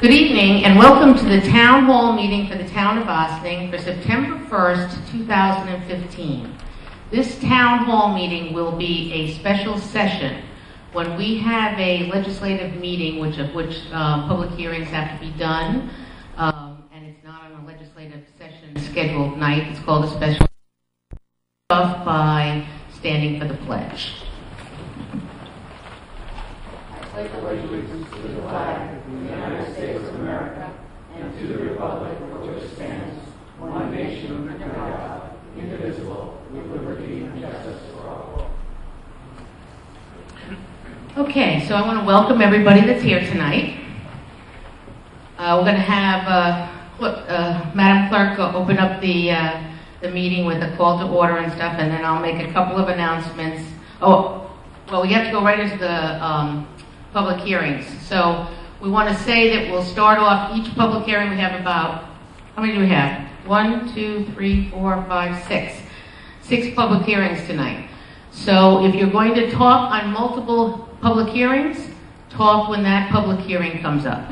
Good evening and welcome to the Town Hall meeting for the Town of Ossining for September 1st, 2015. This Town Hall meeting will be a special session when we have a legislative meeting of which public hearings have to be done, and it's not on a legislative session scheduled night. It's called a special off by standing for the pledge. I pledge allegiance to the flag of the United States of America and to the republic for which it stands, one nation under God, indivisible, with liberty and justice for all. Okay, so I want to welcome everybody that's here tonight. We're going to have Madam Clerk open up the meeting with a call to order and stuff, and then I'll make a couple of announcements. Oh, well, we have to go right into the public hearings. So we want to say that we'll start off each public hearing. We have about, how many do we have? 1, 2, 3, 4, 5, 6. 6 public hearings tonight. So if you're going to talk on multiple public hearings, talk when that public hearing comes up.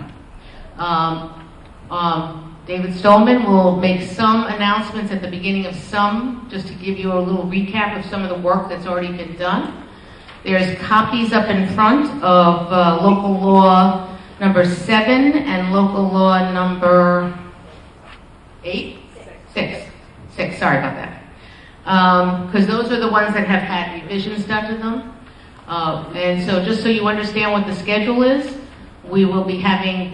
David Stolman will make some announcements at the beginning of some, just to give you a little recap of some of the work that's already been done. There's copies up in front of local law number 7 and local law number 8? 6, sorry about that. Because those are the ones that have had revisions done to them. And so just so you understand what the schedule is, we will be having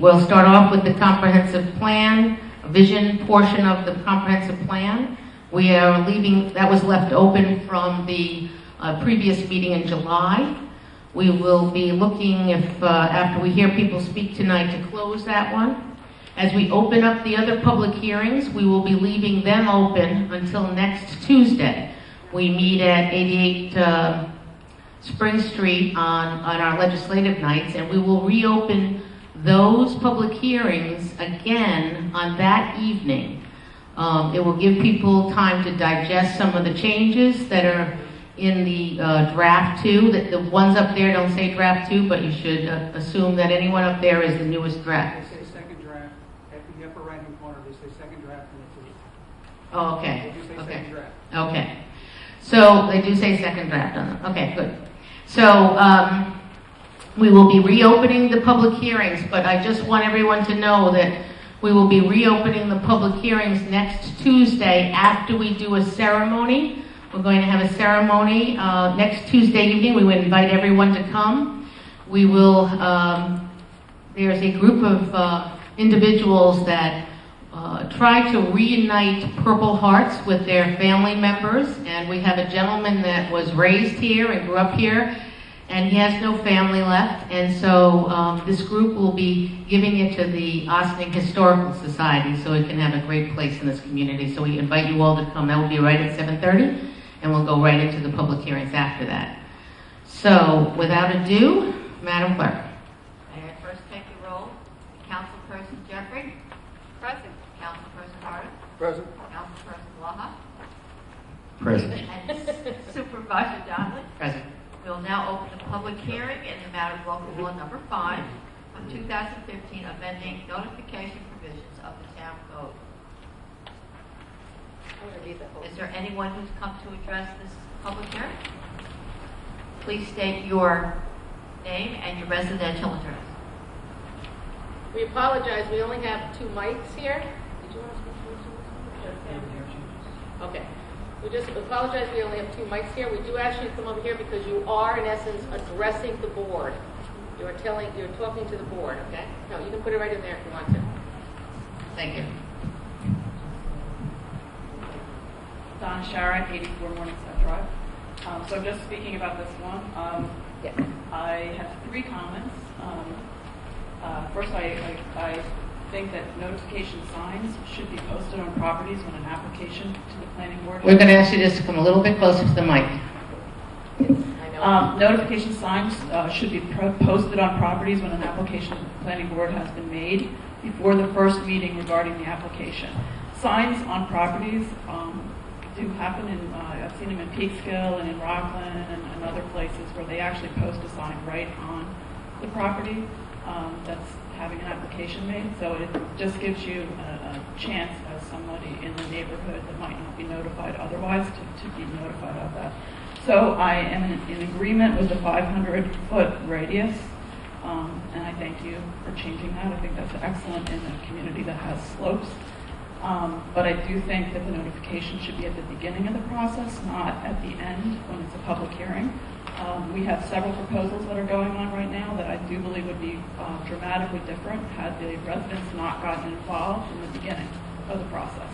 we'll start off with the comprehensive plan, vision portion of the comprehensive plan. We are leaving, that was left open from the previous meeting in July. We will be looking if, after we hear people speak tonight, to close that one. As we open up the other public hearings, we will be leaving them open until next Tuesday. We meet at 88 Spring Street on our legislative nights, and we will reopen those public hearings again on that evening. It will give people time to digest some of the changes that are in the draft 2. The ones up there don't say draft 2, but you should assume that anyone up there is the newest draft. They say second draft. At the upper right-hand corner, they say second draft. Oh, okay. They do say Okay. second draft. Okay. So they do say second draft on them. Okay, good. So we will be reopening the public hearings, but I just want everyone to know that we will be reopening the public hearings next Tuesday after we do a ceremony. We're going to have a ceremony next Tuesday evening. We would invite everyone to come. We will, there's a group of individuals that try to reunite Purple Hearts with their family members. And we have a gentleman that was raised here and grew up here, and he has no family left. And so this group will be giving it to the Ossining Historical Society so it can have a great place in this community. So we invite you all to come. That will be right at 7:30. And we'll go right into the public hearings after that. So, without ado, Madam Clerk. May I first take the roll? Councilperson Jeffrey? Present. Councilperson Harder? Present. Councilperson Blaha? Present. And Supervisor Donnelly? Present. We will now open the public hearing in the matter of local law number 5 of 2015, amending notification provisions of the town code. Is there anyone who's come to address this public hearing? Please state your name and your residential address. We apologize, we only have 2 mics here. Did you want to speak to us? Okay. We just apologize, we only have 2 mics here. We do ask you to come over here because you are, in essence, addressing the board. You're talking to the board, okay? No, you can put it right in there if you want to. Thank you. Don Sharon, 84 Morningside Drive. So I'm just speaking about this one. Yes. I have 3 comments. First, I think that notification signs should be posted on properties when an application to the planning board. We're going to ask you just to come a little bit closer to the mic. Notification signs should be posted on properties when an application to the planning board has been made before the first meeting regarding the application. Signs on properties do happen I've seen them in Peekskill and in Rockland and other places where they actually post a sign right on the property. that's having an application made. So it just gives you a chance as somebody in the neighborhood that might not be notified otherwise to be notified of that. So I am in agreement with the 500-foot radius, and I thank you for changing that. I think that's excellent in a community that has slopes. But I do think that the notification should be at the beginning of the process, not at the end when it's a public hearing. We have several proposals that are going on right now that I do believe would be dramatically different had the residents not gotten involved in the beginning of the process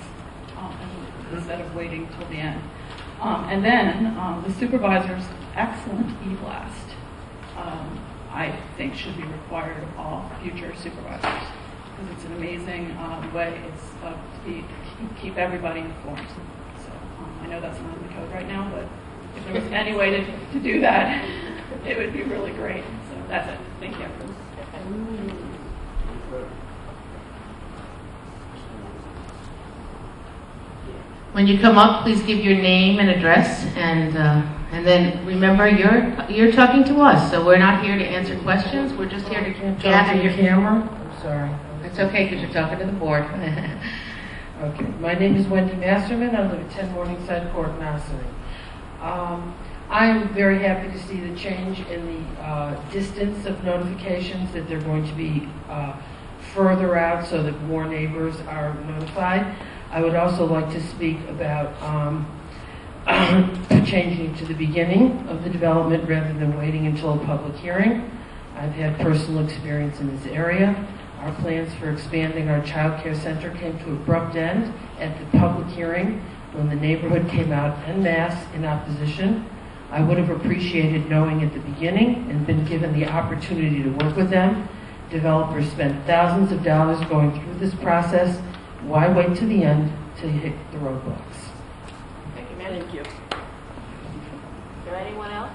instead of waiting till the end. And then the supervisor's excellent e-blast, I think should be required of all future supervisors, because it's an amazing way to keep everybody informed. So I know that's not in the code right now, but if there was any way to do that, it would be really great. So that's it. Thank you. When you come up, please give your name and address, and then remember you're talking to us, so we're not here to answer questions. We're just here to gather your camera. I'm sorry. It's okay because you're talking to the board. Okay. My name is Wendy Masterman. I live at 10 Morningside Court, Massillon. I'm very happy to see the change in the distance of notifications, that they're going to be further out so that more neighbors are notified. I would also like to speak about changing to the beginning of the development rather than waiting until a public hearing. I've had personal experience in this area. Our plans for expanding our child care center came to abrupt end at the public hearing when the neighborhood came out en masse in opposition. I would have appreciated knowing at the beginning and been given the opportunity to work with them. Developers spent thousands of dollars going through this process. Why wait to the end to hit the roadblocks? Thank you, ma'am. Thank you. Is there anyone else?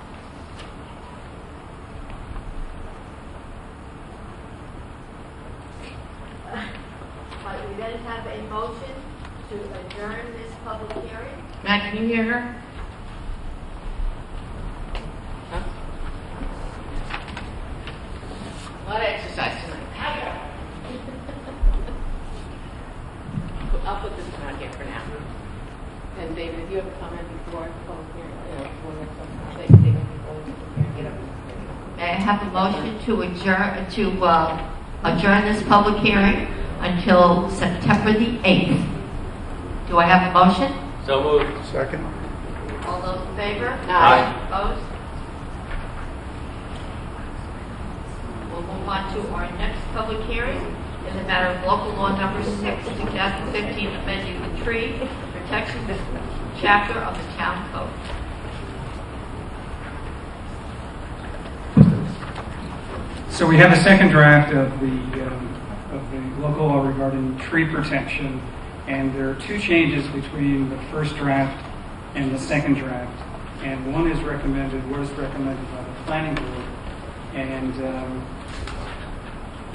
We then have a motion to adjourn this public hearing. Matt, can you hear her? A lot of exercise tonight. I'll put this one out here for now. And David, if you have a comment before the public hearing, get up. May I have a motion to adjourn this public hearing until September the 8th? Do I have a motion? So moved. Second. All those in favor? Aye. Opposed? We'll move on to our next public hearing in the matter of local law number 6, 2015, amending the tree protection chapter of the town code. So we have a second draft of the local law regarding tree protection, and there are two changes between the first draft and the second draft. And one was recommended by the planning board. And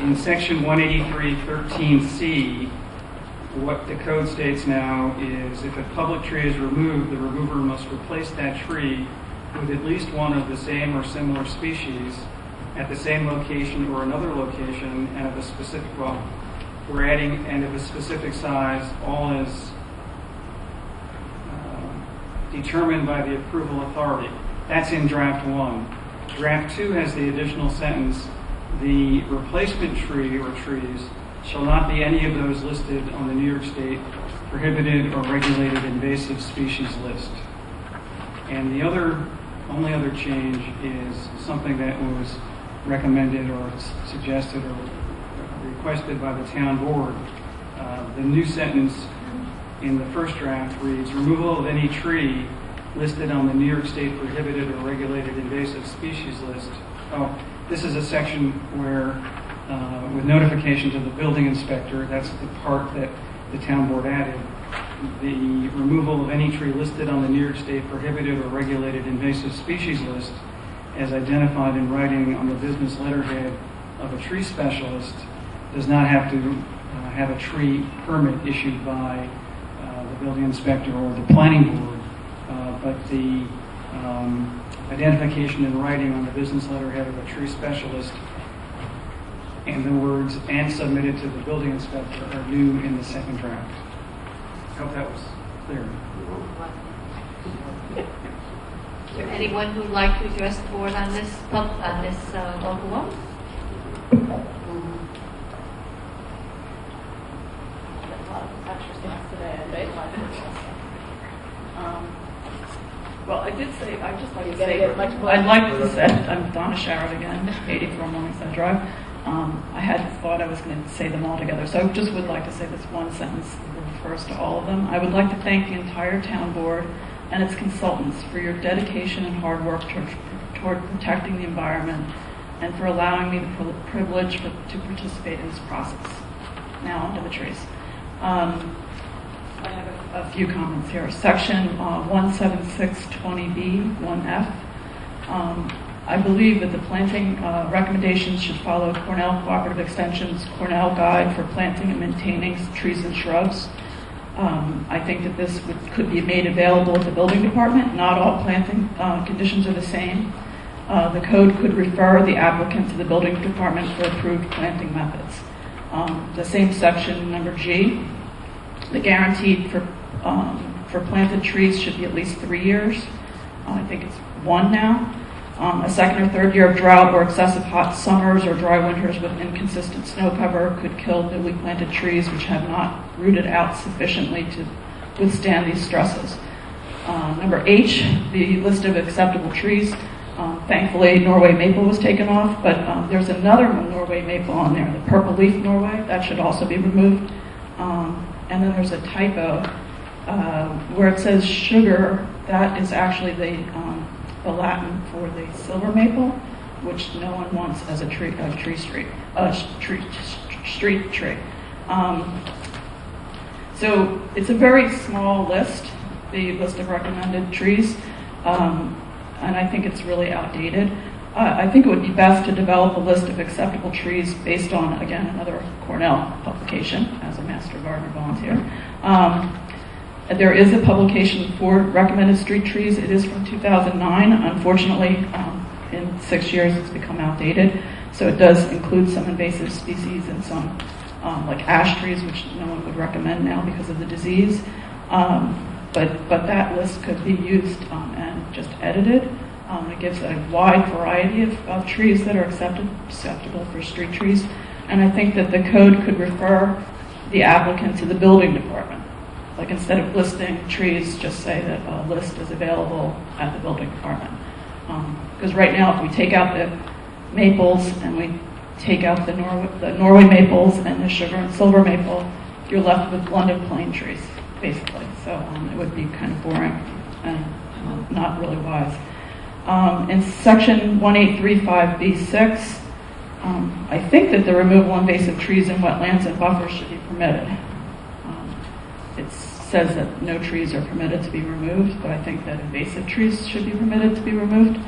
in section 183.13c, what the code states now is if a public tree is removed, the remover must replace that tree with at least one of the same or similar species at the same location or another location and of a specific, we're adding and of a specific size, all is determined by the approval authority. That's in draft 1. Draft 2 has the additional sentence, the replacement tree or trees shall not be any of those listed on the New York State prohibited or regulated invasive species list. And the only other change is something that was recommended or suggested or requested by the town board. The new sentence in the first draft reads, removal of any tree listed on the New York State prohibited or regulated invasive species list. This is a section where, with notification to the building inspector, that's the part that the town board added, the removal of any tree listed on the New York State prohibited or regulated invasive species list as identified in writing on the business letterhead of a tree specialist does not have to have a tree permit issued by the building inspector or the planning board, but the identification in writing on the business letterhead of a tree specialist and the words "and submitted to the building inspector" are new in the second draft. I hope that was clear. Is there anyone who'd like to address the board on this local law? Well, I did say, I'd just like to You're gonna say, get much more. I'd like to say, I'm Donna Sharrett again, 84 Morningside Drive. I had thought I was going to say them all together, so I just would like to say this one sentence that refers to all of them. I would like to thank the entire town board and its consultants for your dedication and hard work toward protecting the environment and for allowing me the privilege to participate in this process. Now onto the trees. I have a few comments here. Section 17620B, 1F. I believe that the planting recommendations should follow Cornell Cooperative Extension's Cornell Guide for Planting and Maintaining Trees and Shrubs. I think that this could be made available at the building department. Not all planting conditions are the same. The code could refer the applicant to the building department for approved planting methods. The same section, number G, the guaranteed for planted trees should be at least 3 years. I think it's 1 now. A second or third year of drought or excessive hot summers or dry winters with inconsistent snow cover could kill newly planted trees which have not rooted out sufficiently to withstand these stresses. Number H, the list of acceptable trees. Thankfully, Norway maple was taken off, but there's another Norway maple on there, the purple leaf Norway. That should also be removed. And then there's a typo where it says sugar. That is actually the Latin for the silver maple, which no one wants as a street tree. So it's a very small list, the list of recommended trees, and I think it's really outdated. I think it would be best to develop a list of acceptable trees based on, again, another Cornell publication as a Master Gardener volunteer. There is a publication for recommended street trees. It is from 2009. Unfortunately, in 6 years, it's become outdated. So it does include some invasive species and some like ash trees, which no one would recommend now because of the disease. But that list could be used and just edited. It gives a wide variety of trees that are acceptable for street trees. And I think that the code could refer the applicant to the building department. Like instead of listing trees, just say that a list is available at the building department. Because right now, if we take out the maples and we take out the Norway maples and the sugar and silver maple, you're left with London plane trees, basically. So it would be kind of boring and not really wise. In section 1835B6, I think that the removal of invasive trees in wetlands and buffers should be permitted. It says that no trees are permitted to be removed, but I think that invasive trees should be permitted to be removed.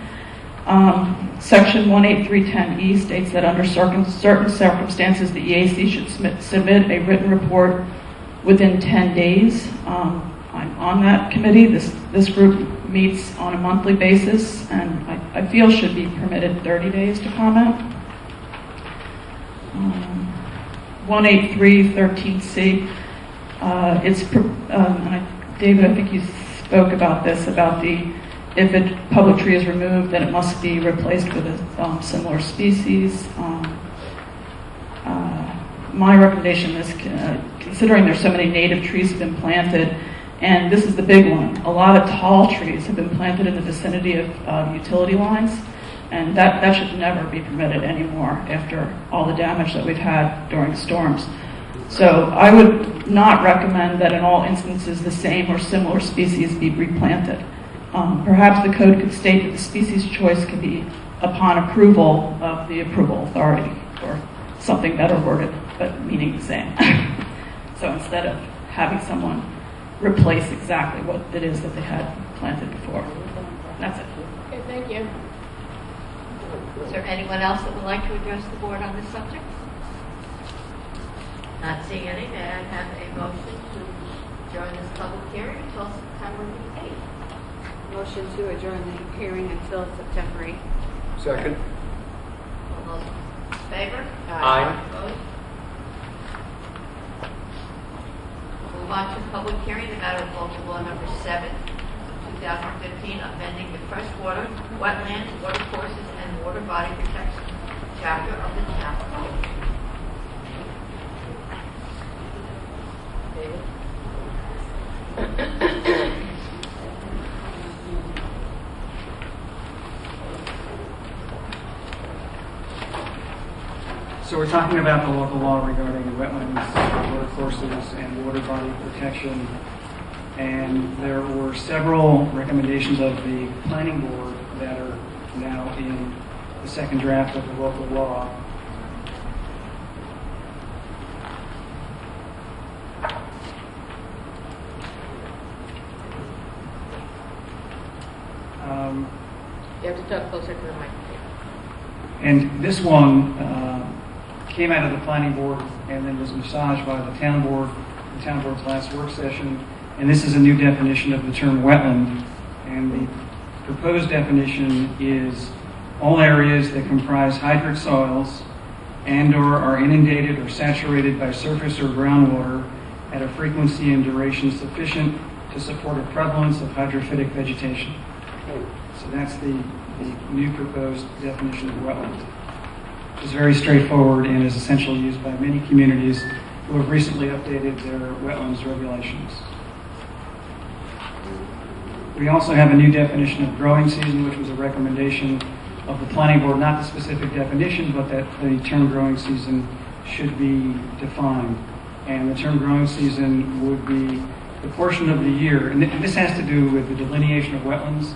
Section 18310E states that under certain circumstances, the EAC should submit a written report within 10 days. I'm on that committee. This group meets on a monthly basis, and I feel should be permitted 30 days to comment. 18313C. David, I think you spoke about this, about if a public tree is removed, then it must be replaced with a similar species. My recommendation is, considering there's so many native trees have been planted, and this is the big one, a lot of tall trees have been planted in the vicinity of utility lines, and that should never be permitted anymore after all the damage that we've had during storms. So I would not recommend that in all instances the same or similar species be replanted. Perhaps the code could state that the species choice could be upon approval of the approval authority, or something better worded, but meaning the same. So instead of having someone replace exactly what it is that they had planted before. That's it. Okay, thank you. Is there anyone else that would like to address the board on this subject? Not seeing any, may I have a motion to adjourn this public hearing until September the 8th? Motion to adjourn the hearing until September 8th. Second. All those favor? Aye. Opposed? Move on to public hearing, the matter of local law number 7, 2015, amending the freshwater, wetlands, water courses, and water body protection chapter of the town code. So we're talking about the local law regarding the wetlands, water courses, and water body protection. And there were several recommendations of the planning board that are now in the second draft of the local law. You have to talk closer to the mic. And this one came out of the planning board and then was massaged by the town board's last work session. And this is a new definition of the term wetland. And the proposed definition is all areas that comprise hydric soils and/or are inundated or saturated by surface or groundwater at a frequency and duration sufficient to support a prevalence of hydrophytic vegetation. So that's the new proposed definition of wetland. It's very straightforward and is essentially used by many communities who have recently updated their wetlands regulations. We also have a new definition of growing season, which was a recommendation of the planning board, not the specific definition, but that the term growing season should be defined. And the term growing season would be the portion of the year, and this has to do with the delineation of wetlands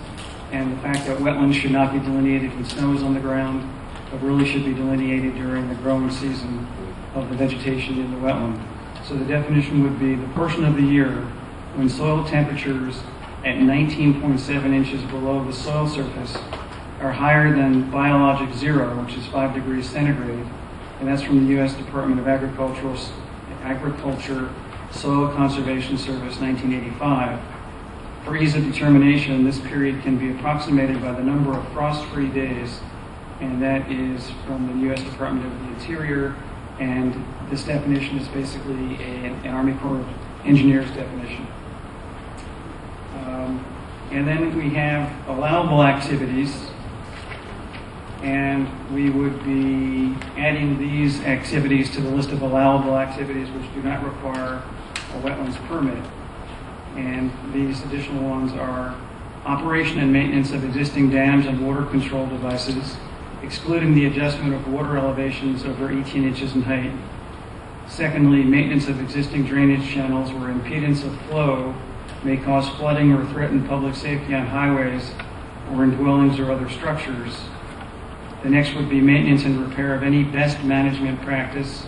and the fact that wetlands should not be delineated when snow is on the ground, but really should be delineated during the growing season of the vegetation in the wetland. So the definition would be the portion of the year when soil temperatures at 19.7 inches below the soil surface are higher than biologic zero, which is 5 degrees centigrade, and that's from the U.S. Department of Agriculture Soil Conservation Service, 1985. For ease of determination, this period can be approximated by the number of frost-free days, and that is from the U.S. Department of the Interior, and this definition is basically an Army Corps of Engineers definition. And then we have allowable activities, and we would be adding these activities to the list of allowable activities which do not require a wetlands permit. And these additional ones are operation and maintenance of existing dams and water control devices, excluding the adjustment of water elevations over 18 inches in height. Secondly, maintenance of existing drainage channels where impedance of flow may cause flooding or threaten public safety on highways or in dwellings or other structures. The next would be maintenance and repair of any best management practice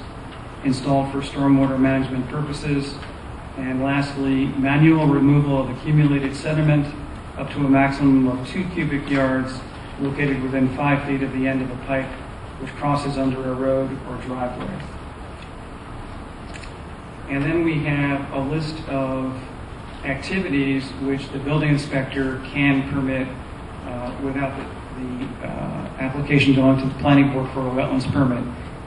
installed for stormwater management purposes. And lastly, manual removal of accumulated sediment up to a maximum of 2 cubic yards located within 5 feet of the end of a pipe which crosses under a road or driveway. And then we have a list of activities which the building inspector can permit without the application going to the planning board for a wetlands permit.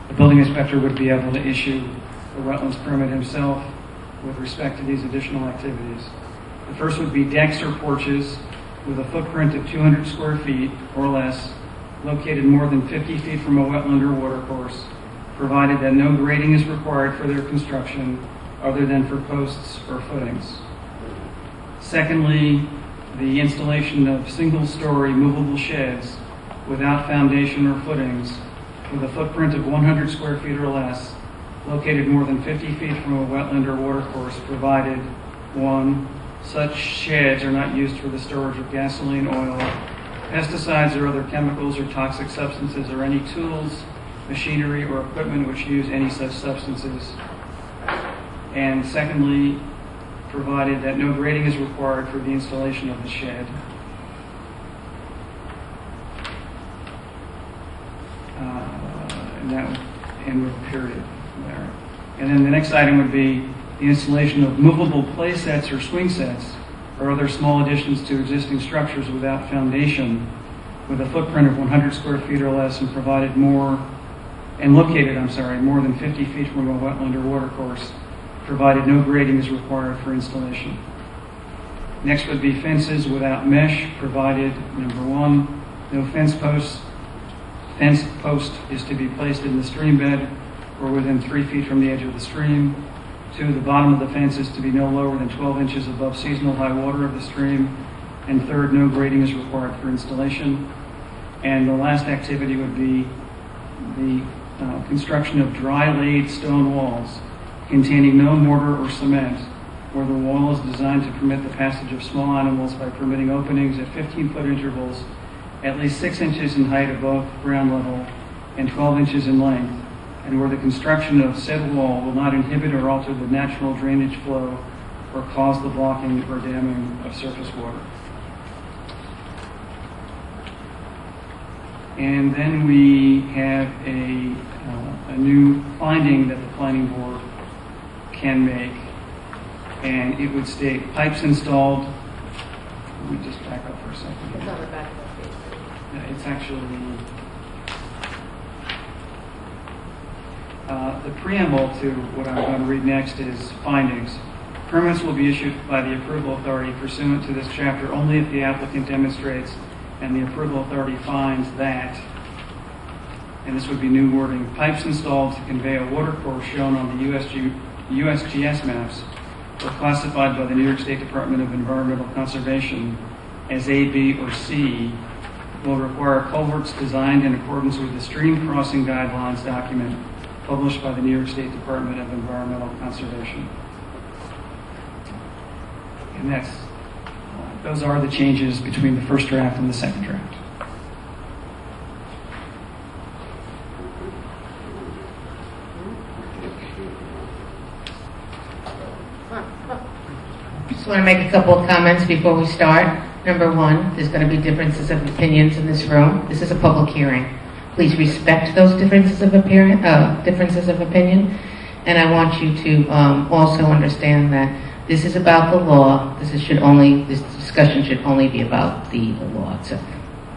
The building inspector would be able to issue the wetlands permit himself with respect to these additional activities. The first would be decks or porches with a footprint of 200 square feet or less, located more than 50 feet from a wetland or water course, provided that no grading is required for their construction other than for posts or footings. Secondly, the installation of single-story movable sheds without foundation or footings with a footprint of 100 square feet or less, located more than 50 feet from a wetland or water course, provided, 1, such sheds are not used for the storage of gasoline, oil, pesticides or other chemicals or toxic substances, or any tools, machinery, or equipment which use any such substances. And secondly, provided that no grading is required for the installation of the shed. And that would end with a period there. And then the next item would be the installation of movable play sets or swing sets or other small additions to existing structures without foundation with a footprint of 100 square feet or less, and provided and located, more than 50 feet from a wetland or watercourse, provided no grading is required for installation. Next would be fences without mesh, provided, number one, no fence posts. Fence post is to be placed in the stream bed or within 3 feet from the edge of the stream. 2, the bottom of the fence is to be no lower than 12 inches above seasonal high water of the stream. And 3rd, no grading is required for installation. And the last activity would be the construction of dry laid stone walls containing no mortar or cement, where the wall is designed to permit the passage of small animals by permitting openings at 15-foot intervals, at least 6 inches in height above ground level and 12 inches in length, and where the construction of said wall will not inhibit or alter the natural drainage flow or cause the blocking or damming of surface water. And then we have a new finding that the planning board can make, and it would state pipes installed. Let me just back up for a second. It's on the back of the page. It's actually the preamble to what I'm going to read next is findings. Permits will be issued by the approval authority pursuant to this chapter only if the applicant demonstrates and the approval authority finds that, and this would be new wording, pipes installed to convey a water course shown on the USGS maps or classified by the New York State Department of Environmental Conservation as A, B, or C will require culverts designed in accordance with the stream crossing guidelines document published by the New York State Department of Environmental Conservation. And those are the changes between the first draft and the second draft. Just want to make a couple of comments before we start. Number one, there's going to be differences of opinions in this room. This is a public hearing. Please respect those differences of opinion. And I want you to also understand that this is about the law. This discussion should only be about the law itself.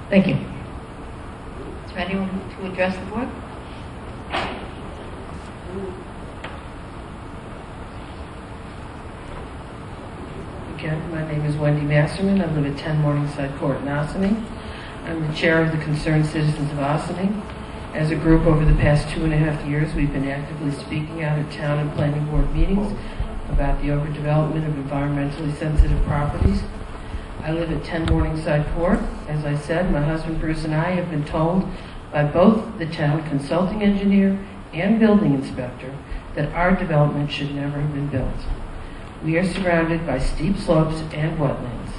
Thank you. Is there anyone to address the board? Again, my name is Wendy Masterman. I live at 10 Morningside Court in Ossining. I'm the chair of the Concerned Citizens of Ossining. As a group over the past 2.5 years, we've been actively speaking out at town and planning board meetings about the overdevelopment of environmentally sensitive properties. I live at 10 Morningside Court. As I said, my husband Bruce and I have been told by both the town consulting engineer and building inspector that our development should never have been built. We are surrounded by steep slopes and wetlands.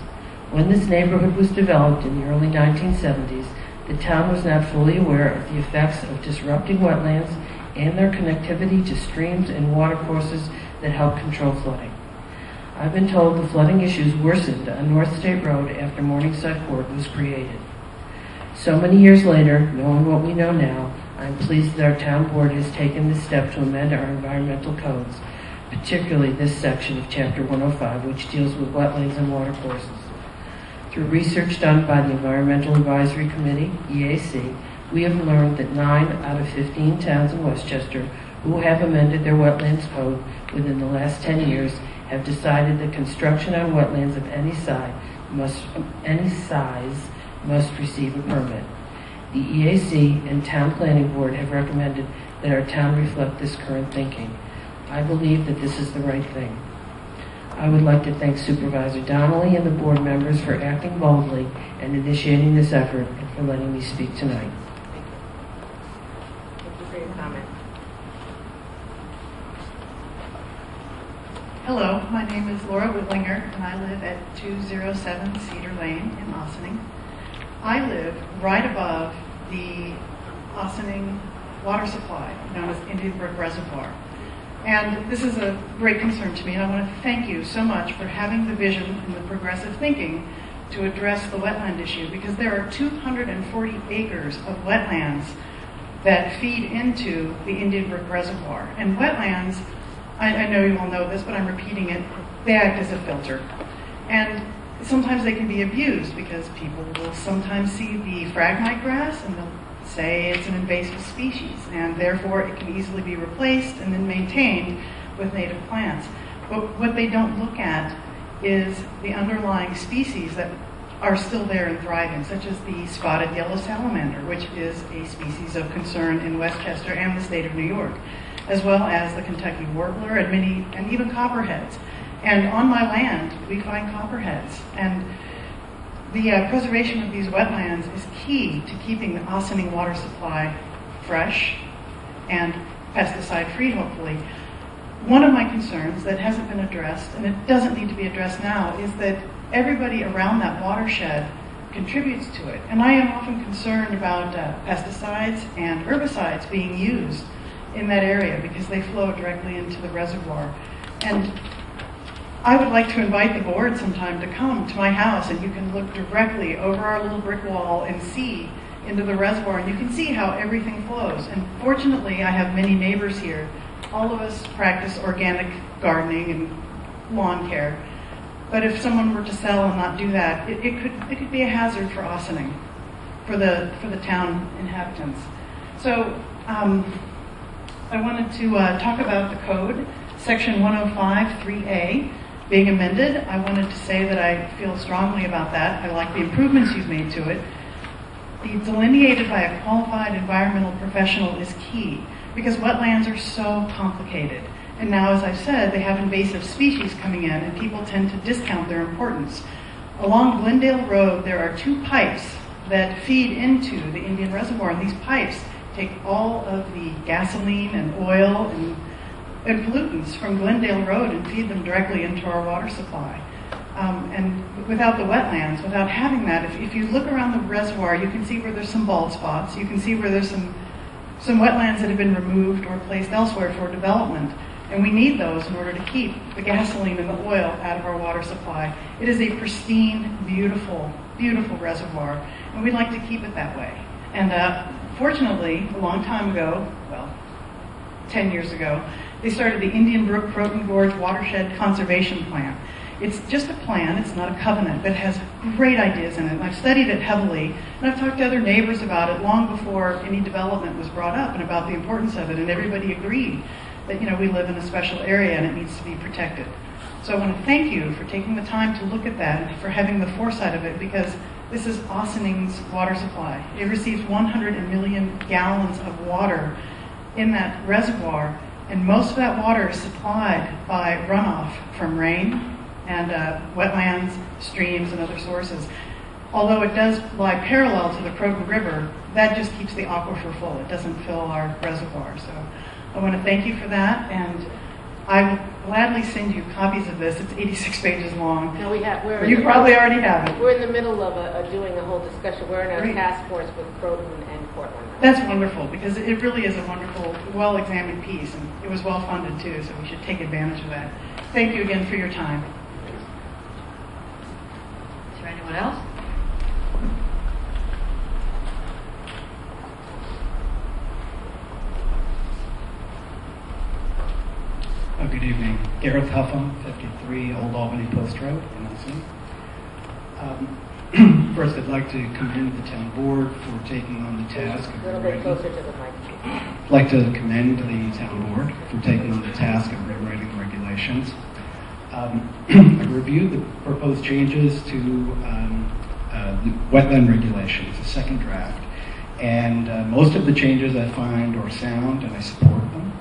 When this neighborhood was developed in the early 1970s, the town was not fully aware of the effects of disrupting wetlands and their connectivity to streams and watercourses that help control flooding. I've been told the flooding issues worsened on North State Road after Morningside Court was created. So many years later, knowing what we know now, I'm pleased that our town board has taken this step to amend our environmental codes, particularly this section of Chapter 105, which deals with wetlands and watercourses. Through research done by the Environmental Advisory Committee, EAC, we have learned that 9 out of 15 towns in Westchester who have amended their wetlands code within the last 10 years have decided that construction on wetlands of any size must receive a permit. The EAC and Town Planning Board have recommended that our town reflect this current thinking. I believe that this is the right thing. I would like to thank Supervisor Donnelly and the board members for acting boldly and initiating this effort and for letting me speak tonight. Thank you for your comment. Hello, my name is Laura Whitlinger, and I live at 207 Cedar Lane in Ossining. I live right above the Ossining water supply, known as Indian Brook Reservoir. And this is a great concern to me, and I want to thank you so much for having the vision and the progressive thinking to address the wetland issue, because there are 240 acres of wetlands that feed into the Indian Brook Reservoir. And wetlands, I know you all know this, but I'm repeating it, they act as a filter. And sometimes they can be abused because people will sometimes see the phragmite grass and they'll say it's an invasive species, and therefore it can easily be replaced and then maintained with native plants. But what they don't look at is the underlying species that are still there and thriving, such as the spotted yellow salamander, which is a species of concern in Westchester and the state of New York, as well as the Kentucky warbler and even copperheads. And on my land, we find copperheads. And the preservation of these wetlands is key to keeping the Ossining water supply fresh and pesticide-free, hopefully. One of my concerns that hasn't been addressed, and it doesn't need to be addressed now, is that everybody around that watershed contributes to it. And I am often concerned about pesticides and herbicides being used in that area because they flow directly into the reservoir. And I would like to invite the board sometime to come to my house, and you can look directly over our little brick wall and see into the reservoir, and you can see how everything flows. And fortunately, I have many neighbors here. All of us practice organic gardening and lawn care. But if someone were to sell and not do that, it could be a hazard for Ossining, for the town inhabitants. So I wanted to talk about the code, section 105.3a being amended. I wanted to say that I feel strongly about that. I like the improvements you've made to it. The delineated by a qualified environmental professional is key because wetlands are so complicated. And now, as I've said, they have invasive species coming in, and people tend to discount their importance. Along Glendale Road, there are 2 pipes that feed into the Indian Reservoir, and these pipes take all of the gasoline and oil and pollutants from Glendale Road and feed them directly into our water supply. And without the wetlands, without having that, if you look around the reservoir, you can see where there's some bald spots. You can see where there's some wetlands that have been removed or placed elsewhere for development. And we need those in order to keep the gasoline and the oil out of our water supply. It is a pristine, beautiful, beautiful reservoir, and we'd like to keep it that way. And fortunately, a long time ago, well, 10 years ago, they started the Indian Brook Croton Gorge Watershed Conservation Plan. It's just a plan, it's not a covenant, but it has great ideas in it. And I've studied it heavily, and I've talked to other neighbors about it long before any development was brought up and about the importance of it, and everybody agreed that, you know, we live in a special area and it needs to be protected. So I want to thank you for taking the time to look at that and for having the foresight of it, because this is Ossining's water supply. It receives 100 million gallons of water in that reservoir, and most of that water is supplied by runoff from rain and wetlands, streams, and other sources. Although it does lie parallel to the Croton River, that just keeps the aquifer full. It doesn't fill our reservoir. So I want to thank you for that, and I will gladly send you copies of this. It's 86 pages long. No, You probably already have it. We're in the middle of doing a whole discussion. We're in a Great. task force with Croton and Portland. That's wonderful, because it really is a wonderful, well-examined piece, and it was well-funded too, so we should take advantage of that. Thank you again for your time. Is there anyone else? Good evening. Gareth Huffam, 53 Old Albany Post Road in Ossining. First, I'd like to commend the town board for taking on the task of A little bit rewriting. closer to the mic. I'd like to commend the town board for taking on the task of rewriting the regulations. I reviewed the proposed changes to the wetland regulations, the second draft, and most of the changes I find are sound and I support them.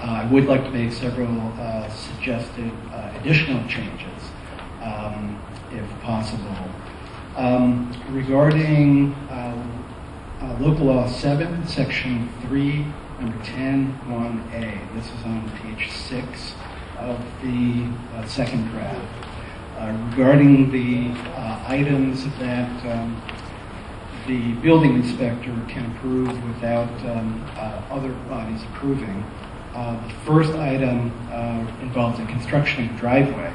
I would like to make several suggested additional changes, if possible. Regarding Local Law 7, Section 3, Number 10(1)A. This is on page 6 of the second draft. Regarding the items that the building inspector can approve without other bodies approving. The first item involves the construction of a driveway.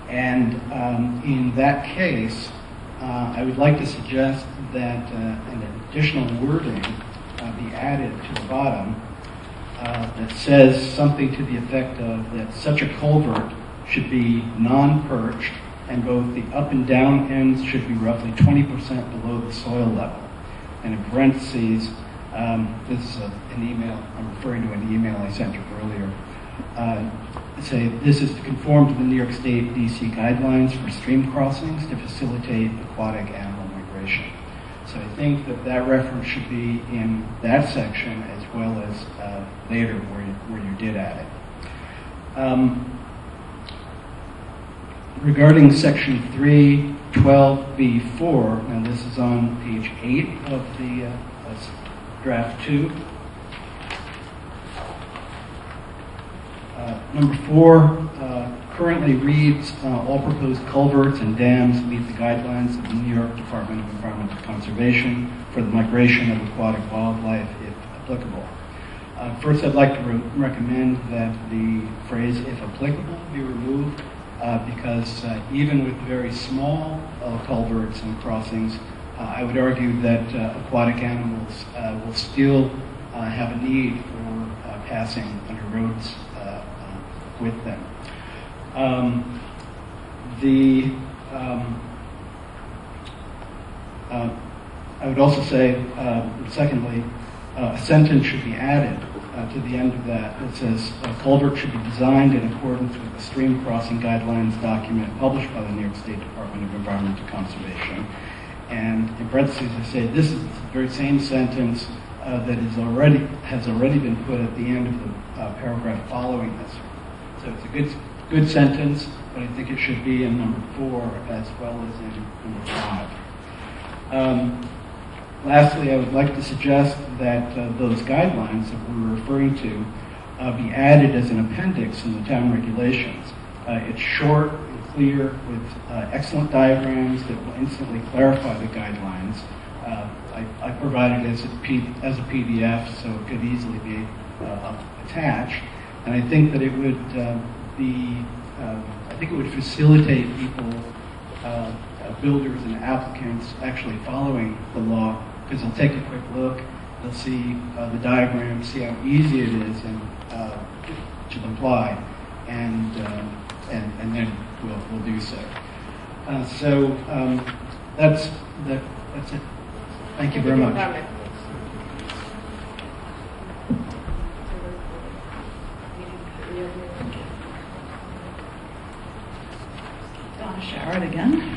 And in that case, I would like to suggest that an additional wording be added to the bottom that says something to the effect of that such a culvert should be non-perched and both the up and down ends should be roughly 20% below the soil level. And in parentheses, this is an email, I'm referring to an email I sent you earlier. Say this is to conform to the New York State DC guidelines for stream crossings to facilitate aquatic animal migration. So I think that reference should be in that section as well as later where you did add it. Regarding section 312B4, now this is on page 8 of the draft 2. Number 4 currently reads, all proposed culverts and dams meet the guidelines of the New York Department of Environmental Conservation for the migration of aquatic wildlife, if applicable. First, I'd like to recommend that the phrase, if applicable, be removed because even with very small culverts and crossings, I would argue that aquatic animals will still have a need for passing under roads with them. I would also say, secondly, a sentence should be added to the end of that. It says, a culvert should be designed in accordance with the stream crossing guidelines document published by the New York State Department of Environmental Conservation. And in parentheses, I say this is the very same sentence that has already been put at the end of the paragraph following this. So it's a good sentence, but I think it should be in number 4 as well as in number 5. Lastly, I would like to suggest that those guidelines that we're referring to be added as an appendix in the town regulations. It's short and clear with excellent diagrams that will instantly clarify the guidelines. I provided it as a PDF, so it could easily be attached. And I think that it would it would facilitate people, builders and applicants actually following the law, because they'll take a quick look, they'll see the diagram, see how easy it is to apply, and then we'll do so. That's it. Thank you very much. Donna Sharrett again.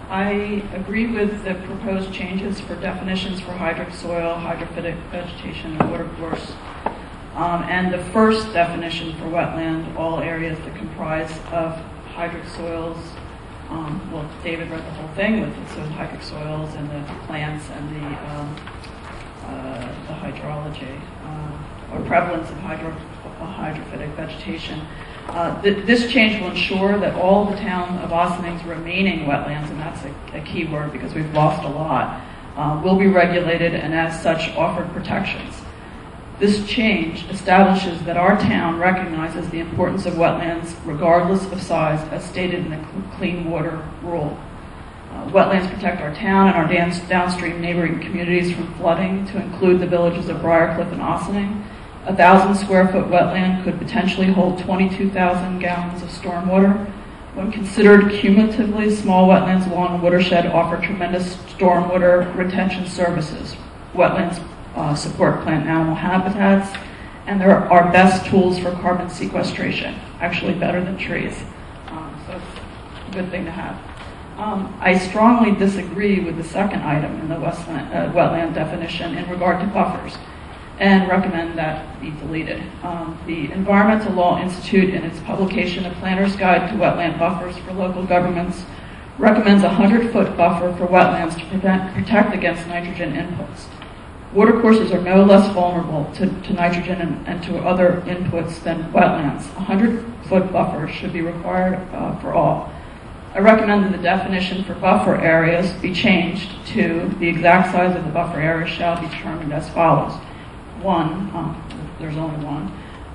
I agree with the proposed changes for definitions for hydric soil, hydrophytic vegetation, and watercourse. And the first definition for wetland, all areas that comprise of hydric soils. Well, David read the whole thing with it, so hydric soils and the plants and the hydrology or prevalence of hydrophytic vegetation. This change will ensure that all the town of Ossing's remaining wetlands, and that's a key word because we've lost a lot, will be regulated and as such offered protections. This change establishes that our town recognizes the importance of wetlands regardless of size as stated in the Clean Water Rule. Wetlands protect our town and our downstream neighboring communities from flooding, to include the villages of Briarcliff and Ossining. 1,000 square foot wetland could potentially hold 22,000 gallons of stormwater. When considered cumulatively, small wetlands along the watershed offer tremendous stormwater retention services. Wetlands support plant and animal habitats, and they're our best tools for carbon sequestration, actually better than trees. So it's a good thing to have. I strongly disagree with the second item in the wetland definition in regard to buffers, and recommend that be deleted. The Environmental Law Institute, in its publication, A Planner's Guide to Wetland Buffers for Local Governments, recommends a 100-foot buffer for wetlands to protect against nitrogen inputs. Watercourses are no less vulnerable to nitrogen and to other inputs than wetlands. A 100-foot buffer should be required for all. I recommend that the definition for buffer areas be changed to the exact size of the buffer area shall be determined as follows. There's only one.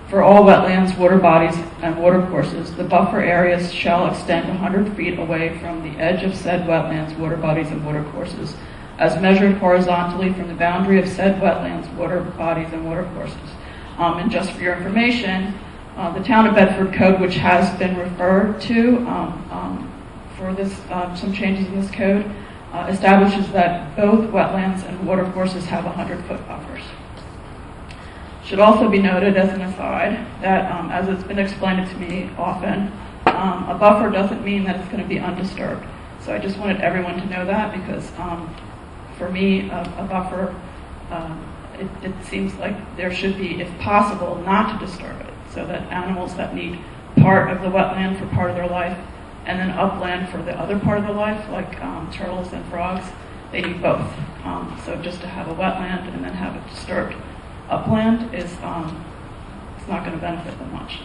For all wetlands, water bodies, and watercourses, the buffer areas shall extend 100 feet away from the edge of said wetlands, water bodies, and watercourses, as measured horizontally from the boundary of said wetlands, water bodies, and watercourses. And just for your information, the Town of Bedford Code, which has been referred to for this, some changes in this code, establishes that both wetlands and watercourses have 100-foot buffers. Should also be noted as an aside that, as it's been explained to me often, a buffer doesn't mean that it's going to be undisturbed. So I just wanted everyone to know that, because for me, a buffer, it seems like there should be, if possible, not to disturb it, so that animals that need part of the wetland for part of their life and then upland for the other part of their life, like turtles and frogs, they need both. So just to have a wetland and then have a disturbed upland is it's not going to benefit them much.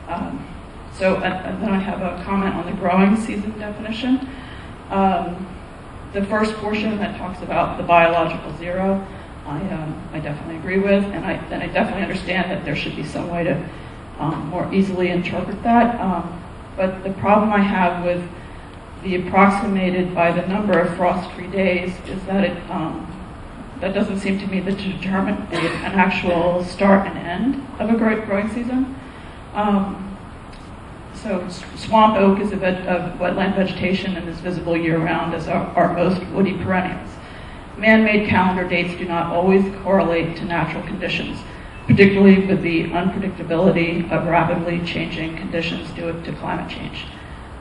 And then I have a comment on the growing season definition. The first portion that talks about the biological zero, I definitely agree with, and I definitely understand that there should be some way to more easily interpret that. But the problem I have with the approximated by the number of frost-free days is that that doesn't seem to me to determine an actual start and end of a growing season. So swamp oak is a wetland vegetation and is visible year-round, as are most woody perennials. Man-made calendar dates do not always correlate to natural conditions, particularly with the unpredictability of rapidly changing conditions due to climate change.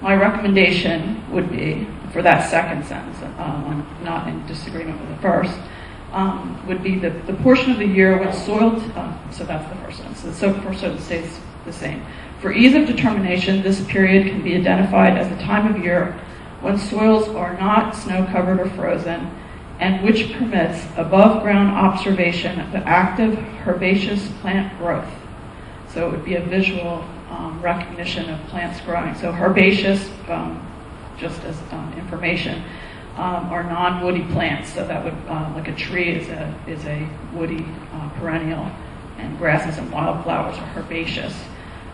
My recommendation would be, for that second sentence, I'm not in disagreement with the first, would be the portion of the year when soil, so that's the first sentence, so the first sentence stays the same. For ease of determination, this period can be identified as the time of year when soils are not snow-covered or frozen, and which permits above-ground observation of the active herbaceous plant growth. So it would be a visual recognition of plants growing. So herbaceous, just as information, are non-woody plants. So that would, like a tree is a woody perennial, and grasses and wildflowers are herbaceous.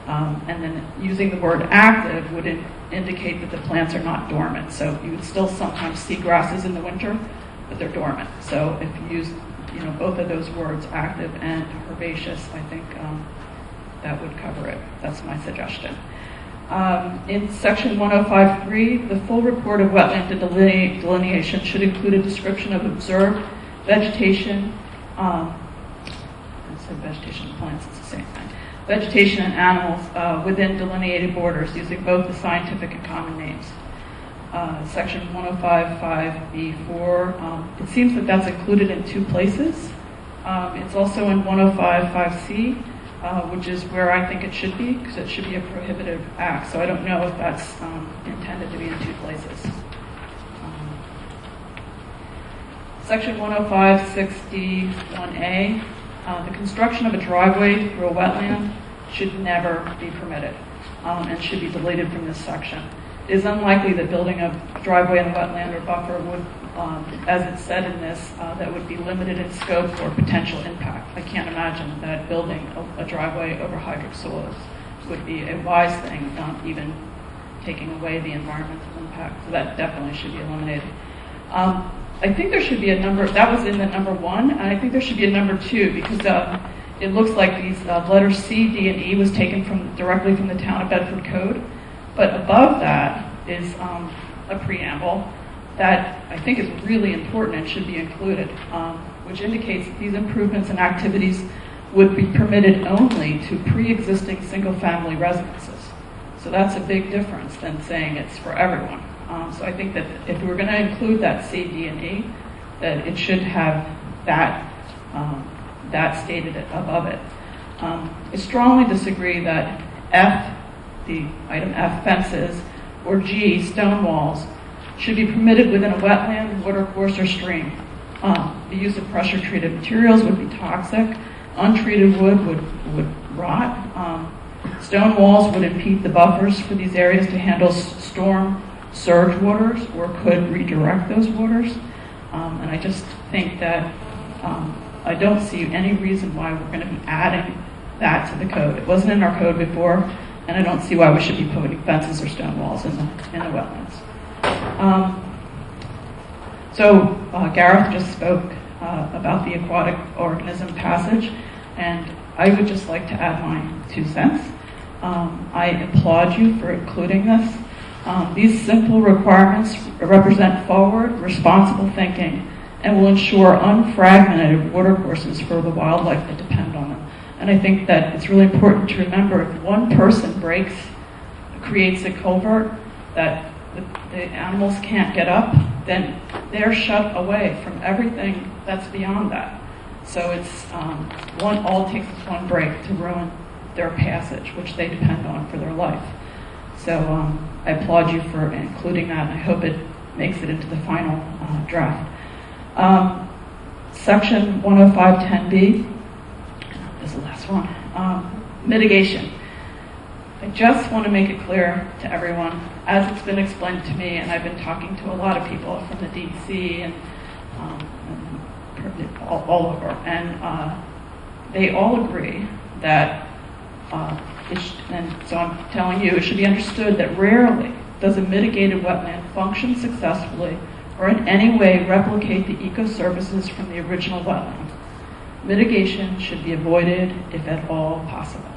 And then using the word active would indicate that the plants are not dormant. So you would still sometimes see grasses in the winter, but they're dormant. So if you use both of those words, active and herbaceous, I think that would cover it. That's my suggestion. In section 105.3, the full report of wetland delineation should include a description of observed vegetation. I said vegetation and plants, it's the same thing. Vegetation and animals within delineated borders using both the scientific and common names. Section 105.5b4, it seems that that's included in two places. It's also in 105.5c, which is where I think it should be, because it should be a prohibitive act. So I don't know if that's intended to be in two places. Section 105.6d1a, the construction of a driveway through a wetland should never be permitted and should be deleted from this section. It is unlikely that building a driveway in a wetland or buffer would, as it's said in this, that would be limited in scope or potential impact. I can't imagine that building a driveway over hydric soils would be a wise thing, even taking away the environmental impact. So that definitely should be eliminated. I think there should be a number, that was in the number 1, and I think there should be a number 2, because it looks like these letters C, D, and E was taken directly from the Town of Bedford Code. But above that is a preamble that I think is really important and should be included, which indicates that these improvements and activities would be permitted only to pre-existing single-family residences. So that's a big difference than saying it's for everyone. So I think that if we were going to include that C, D, and E, that it should have that stated above it. I strongly disagree that F, the item F, fences, or G, stone walls, should be permitted within a wetland, watercourse, or stream. The use of pressure-treated materials would be toxic. Untreated wood would rot. Stone walls would impede the buffers for these areas to handle storm surge waters, or could redirect those waters. And I just think that I don't see any reason why we're going to be adding that to the code. It wasn't in our code before, and I don't see why we should be putting fences or stone walls in the wetlands. Gareth just spoke about the aquatic organism passage, and I would just like to add my 2 cents. I applaud you for including this. These simple requirements represent forward, responsible thinking and will ensure unfragmented watercourses for the wildlife that depend on them. And I think that it's really important to remember if one person creates a culvert that the animals can't get up, then they're shut away from everything that's beyond that. So it's all it takes is one break to ruin their passage, which they depend on for their life. So I applaud you for including that, and I hope it makes it into the final draft. Section 10510B, this is the last one, mitigation. I just want to make it clear to everyone, as it's been explained to me, and I've been talking to a lot of people from the DEC and all over, and they all agree that, and so I'm telling you, it should be understood that rarely does a mitigated wetland function successfully or in any way replicate the ecoservices from the original wetland. Mitigation should be avoided if at all possible.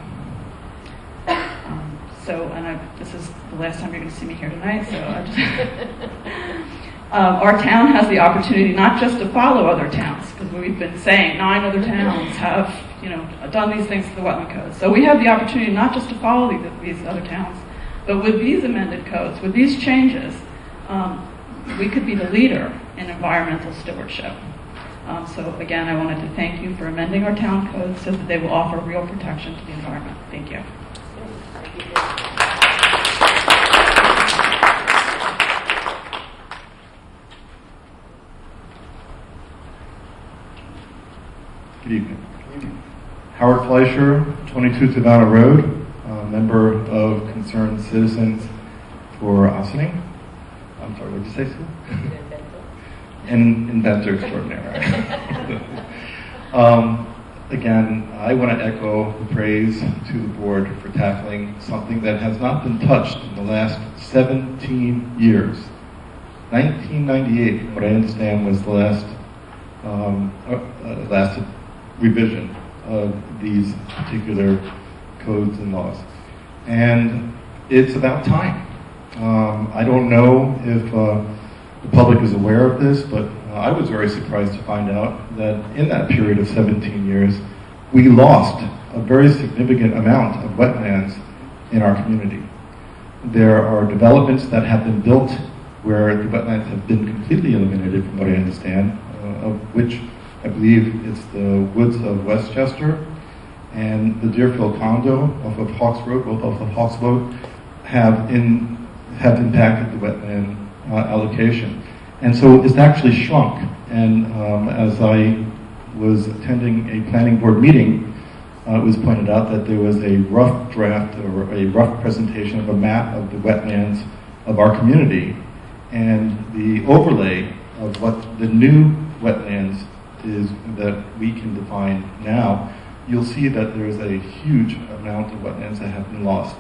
This is the last time you're going to see me here tonight, so I just... our town has the opportunity not just to follow other towns, because we've been saying 9 other towns have, done these things to the wetland codes. So we have the opportunity not just to follow these other towns, but with these amended codes, with these changes, we could be the leader in environmental stewardship. So again, I wanted to thank you for amending our town codes so that they will offer real protection to the environment. Thank you. Good evening. Howard Fleischer, 22 Savannah Road, member of Concerned Citizens for Ossining. I'm sorry, what did you say, Sue? An inventor extraordinary. Again, I want to echo the praise to the board for tackling something that has not been touched in the last 17 years. 1998, what I understand, was the last revision of these particular codes and laws. And it's about time. I don't know if the public is aware of this, but I was very surprised to find out that in that period of 17 years, we lost a very significant amount of wetlands in our community. There are developments that have been built where the wetlands have been completely eliminated, from what I understand, of which I believe it's the woods of Westchester and the Deerfield condo off of Hawks Road, both off of Hawks Road, have impacted the wetland allocation. And so it's actually shrunk. And as I was attending a planning board meeting, it was pointed out that there was a rough draft or a rough presentation of a map of the wetlands of our community, and the overlay of what the new wetlands is that we can define now. You'll see that there's a huge amount of wetlands that have been lost.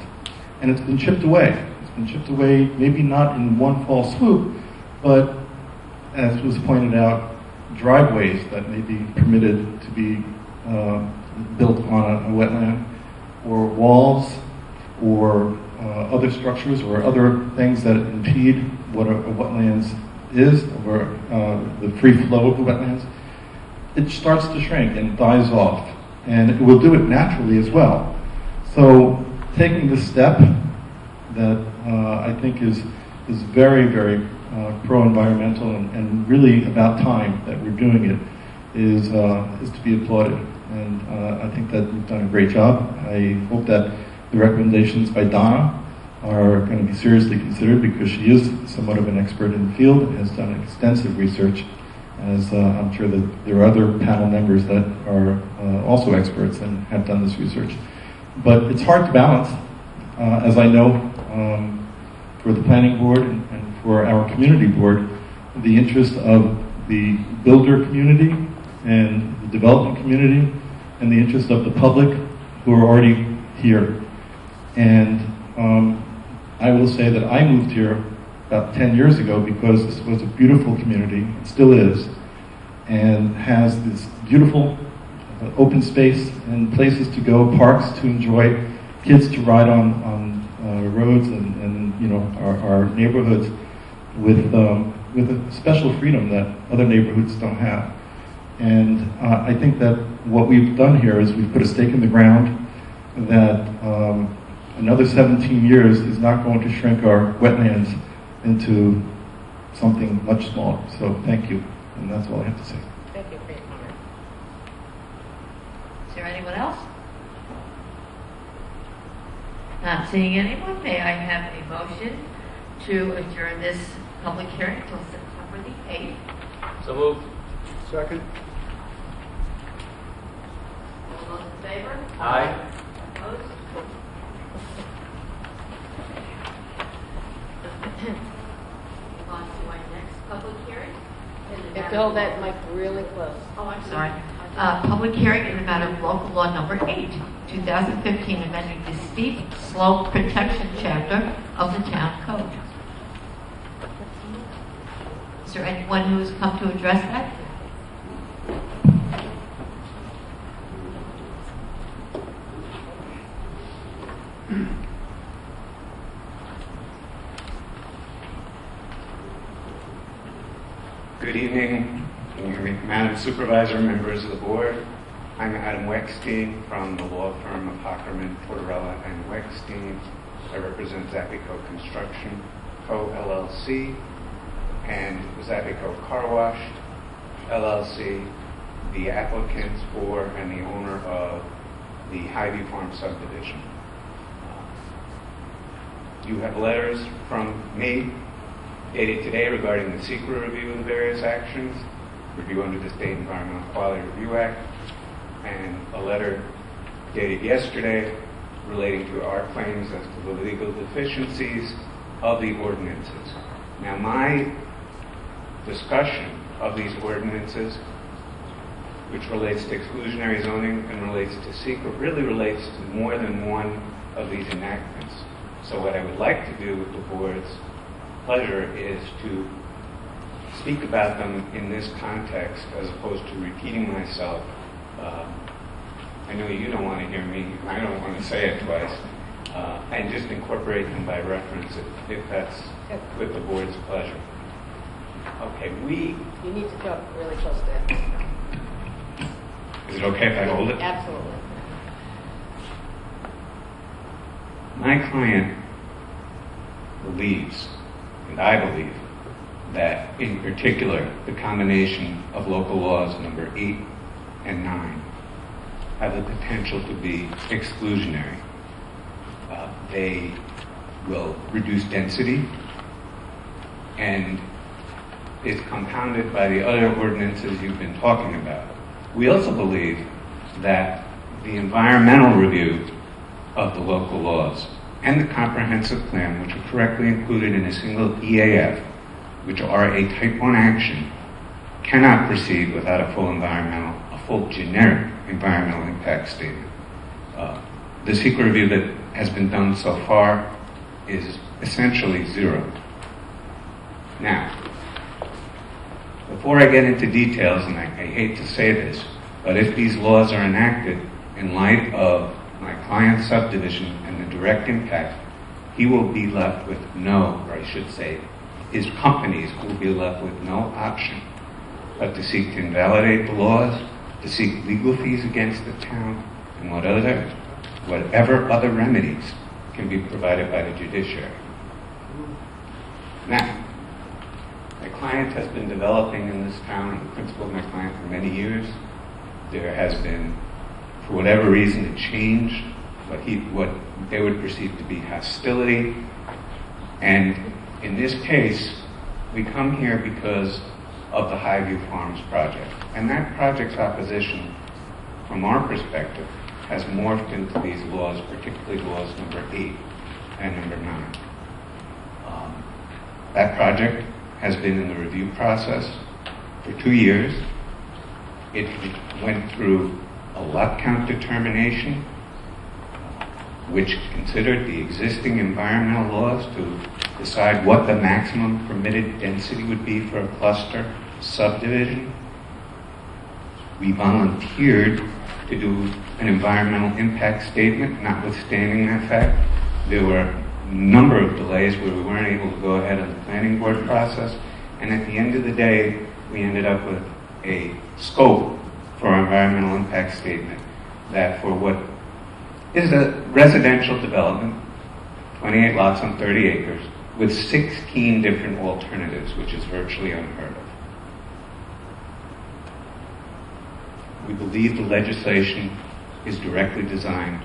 And it's been chipped away. It's been chipped away, maybe not in one fell swoop, but as was pointed out, driveways that may be permitted to be built on a wetland, or walls, or other structures, or other things that impede what a wetlands is, or the free flow of the wetlands. It starts to shrink and dies off, and it will do it naturally as well. So taking this step that I think is very, very pro-environmental and really about time that we're doing it is to be applauded. And I think that we've done a great job. I hope that the recommendations by Donna are going to be seriously considered, because she is somewhat of an expert in the field and has done extensive research, as I'm sure that there are other panel members that are also experts and have done this research. But it's hard to balance, as I know, for the planning board and for our community board, the interest of the builder community and the development community and the interest of the public who are already here. And I will say that I moved here about 10 years ago because this was a beautiful community, it still is, and has this beautiful open space and places to go, parks to enjoy, kids to ride on roads and our neighborhoods with a special freedom that other neighborhoods don't have. And I think that what we've done here is we've put a stake in the ground that another 17 years is not going to shrink our wetlands into something much smaller. So thank you, and that's all I have to say. Thank you for your comment. Is there anyone else? Not seeing anyone, may I have a motion to adjourn this public hearing until September the 8th? So moved. Second. All those in favor? Aye. Opposed? Move on to our next public hearing. You have to hold that mic really close. Oh, I'm sorry. Public hearing in the matter of local law number 8, 2015, amending the steep slope protection chapter of the town code. Is there anyone who has come to address that? Good evening, Madam Supervisor, members of the board. I'm Adam Weckstein from the law firm of Hockerman, Tortorella, and Weckstein. I represent Zapico Construction Co. LLC and Zapico Car Wash LLC, the applicants for and the owner of the Highview Farm subdivision. You have letters from me dated today regarding the secret review of the various actions, review under the State Environmental Quality Review Act, and a letter dated yesterday relating to our claims as to the legal deficiencies of the ordinances. Now, my discussion of these ordinances, which relates to exclusionary zoning and relates to secret, really relates to more than one of these enactments. So what I would like to do with the board's pleasure is to speak about them in this context as opposed to repeating myself. I know you don't want to hear me, I don't want to say it twice, and just incorporate them by reference if that's with the board's pleasure. Okay, You need to talk really close to it. is it okay if I hold it? Absolutely. My client believes, and I believe, that in particular the combination of local laws number 8 and 9 have the potential to be exclusionary. They will reduce density, and it's compounded by the other ordinances you've been talking about. We also believe that the environmental review of the local laws and the comprehensive plan, which are correctly included in a single EAF, which are a type 1 action, cannot proceed without a full generic environmental impact statement. The secret review that has been done so far is essentially zero. Now, before I get into details, and I hate to say this, but if these laws are enacted in light of my client's subdivision and the direct impact, he will be left with no, or I should say, his companies will be left with no option but to seek to invalidate the laws, to seek legal fees against the town, and whatever other remedies can be provided by the judiciary. Now, my client has been developing in this town, the principal of my client, for many years. There has been, for whatever reason, a change, what they would perceive to be hostility. And in this case, we come here because of the Highview Farms project. And that project's opposition, from our perspective, has morphed into these laws, particularly laws number 8 and number 9. That project has been in the review process for 2 years. It went through a lot count determination, which considered the existing environmental laws to decide what the maximum permitted density would be for a cluster subdivision. We volunteered to do an environmental impact statement. Notwithstanding that fact, there were number of delays where we weren't able to go ahead on the planning board process. And at the end of the day, we ended up with a scope for our environmental impact statement that for what is a residential development, 28 lots on 30 acres, with 16 different alternatives, which is virtually unheard of. We believe the legislation is directly designed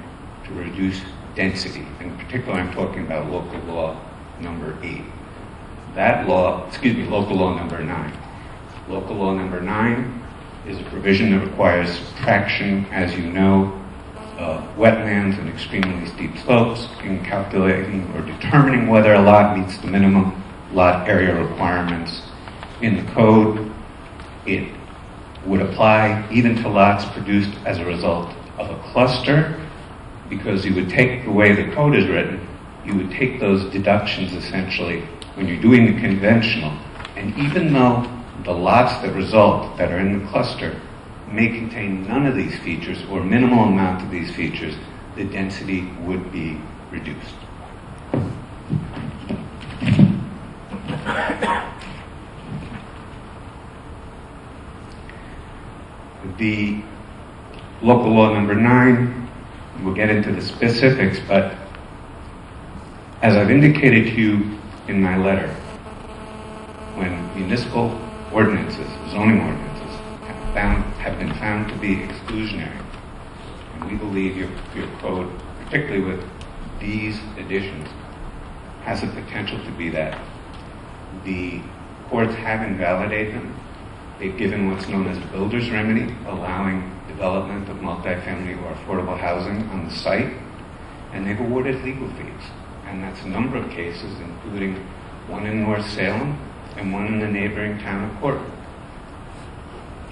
to reduce density. In particular, I'm talking about local law number 8. That law, local law number 9. Local law number 9 is a provision that requires subtraction, as you know, of wetlands and extremely steep slopes in calculating or determining whether a lot meets the minimum lot area requirements in the code. It would apply even to lots produced as a result of a cluster, because you would take the way the code is written, you would take those deductions essentially when you're doing the conventional, and even though the lots that result that are in the cluster may contain none of these features or minimal amount of these features, the density would be reduced. The local law number 9, we'll get into the specifics, but as I've indicated to you in my letter, when municipal ordinances, zoning ordinances, have been found to be exclusionary, and we believe your code, particularly with these additions, has the potential to be that. The courts have invalidated them. They've given what's known as a builder's remedy, allowing development of multifamily or affordable housing on the site, and they've awarded legal fees. And that's a number of cases, including one in North Salem and one in the neighboring town of Cortland.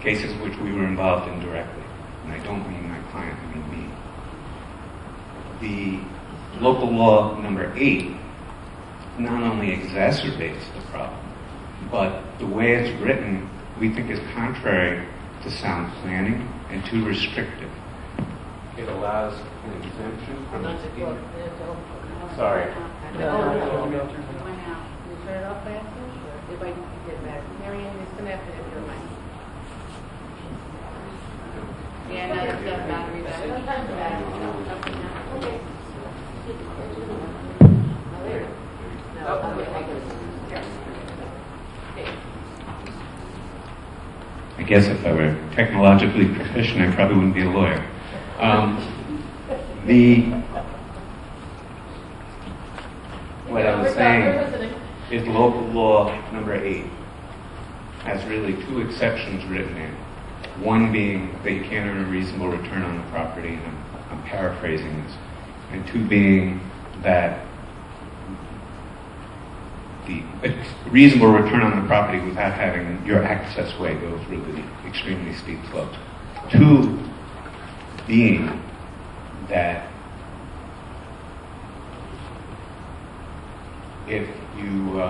Cases which we were involved in directly. And I don't mean my client, I mean me. The local law number 8 not only exacerbates the problem, but the way it's written, we think is contrary to sound planning and too restrictive. It allows an exemption from the Sorry. Yeah, no, it's got battery I guess if I were technologically proficient, I probably wouldn't be a lawyer. What I was saying is local law number 8 has really 2 exceptions written in. One being that you can't earn a reasonable return on the property, and I'm paraphrasing this, and 2 being that the reasonable return on the property without having your access way go through the extremely steep slopes. 2 being that if you,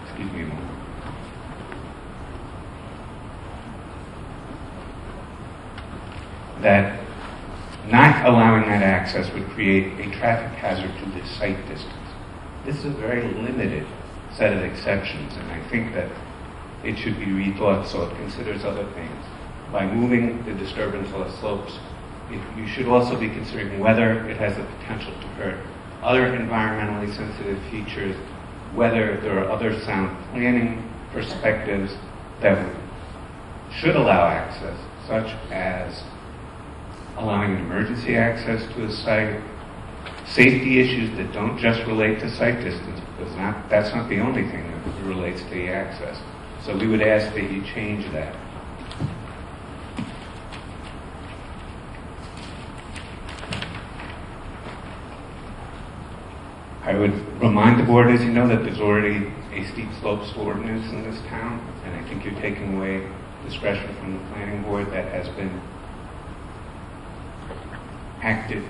excuse me a moment. That not allowing that access would create a traffic hazard to the site distance. This is a very limited set of exceptions, and I think that it should be rethought so it considers other things. By moving the disturbance slopes, you should also be considering whether it has the potential to hurt other environmentally sensitive features, whether there are other sound planning perspectives that should allow access, such as allowing emergency access to a site, safety issues that don't just relate to site distance, because that's not the only thing that relates to the access. So we would ask that you change that. I would remind the board, as you know, that there's already a steep slopes ordinance in this town, and I think you're taking away discretion from the planning board that has been acted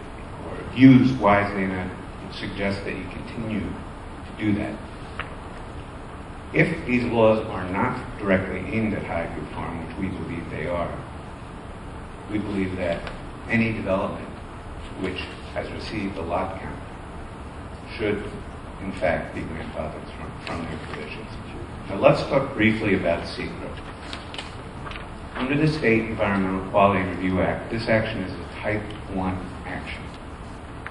or used wisely, and I would suggest that you continue to do that. If these laws are not directly aimed at Highview Farm, which we believe they are, we believe that any development which has received a lot count, should in fact be grandfathered from their provisions. Now let's talk briefly about SECRA. Under the State Environmental Quality Review Act, this action is a Type 1 action.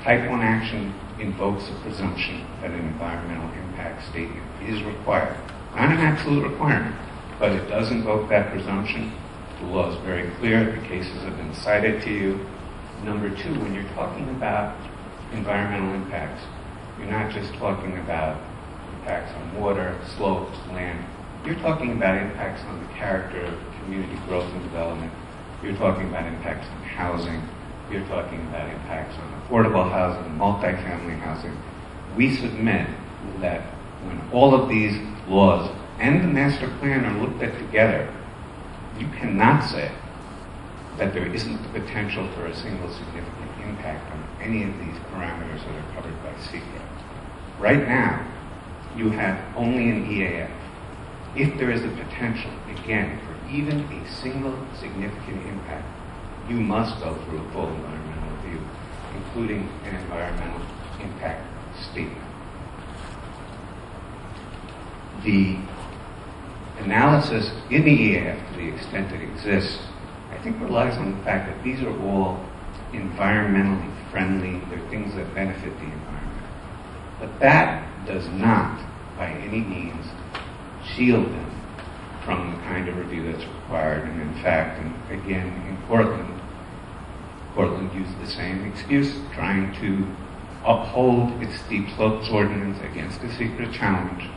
Type 1 action invokes a presumption that an environmental impact statement is required. Not an absolute requirement, but it does invoke that presumption. The law is very clear. The cases have been cited to you. Number two, when you're talking about environmental impacts, you're not just talking about impacts on water, slopes, land. You're talking about impacts on the character of community growth and development. You're talking about impacts on housing. You're talking about impacts on affordable housing, multifamily housing. We submit that when all of these laws and the master plan are looked at together, you cannot say that there isn't the potential for a single significant impact on any of these parameters that are covered by SECRA. Right now, you have only an EAF. If there is a potential, again, for even a single significant impact, you must go through a full environmental review, including an environmental impact statement. The analysis in the EAF, to the extent it exists, I think relies on the fact that these are all environmentally friendly. They're things that benefit the environment. But that does not, by any means, shield them from the kind of review that's required. And in fact, and again, in Portland used the same excuse, trying to uphold its steep slopes ordinance against a SECRA challenge.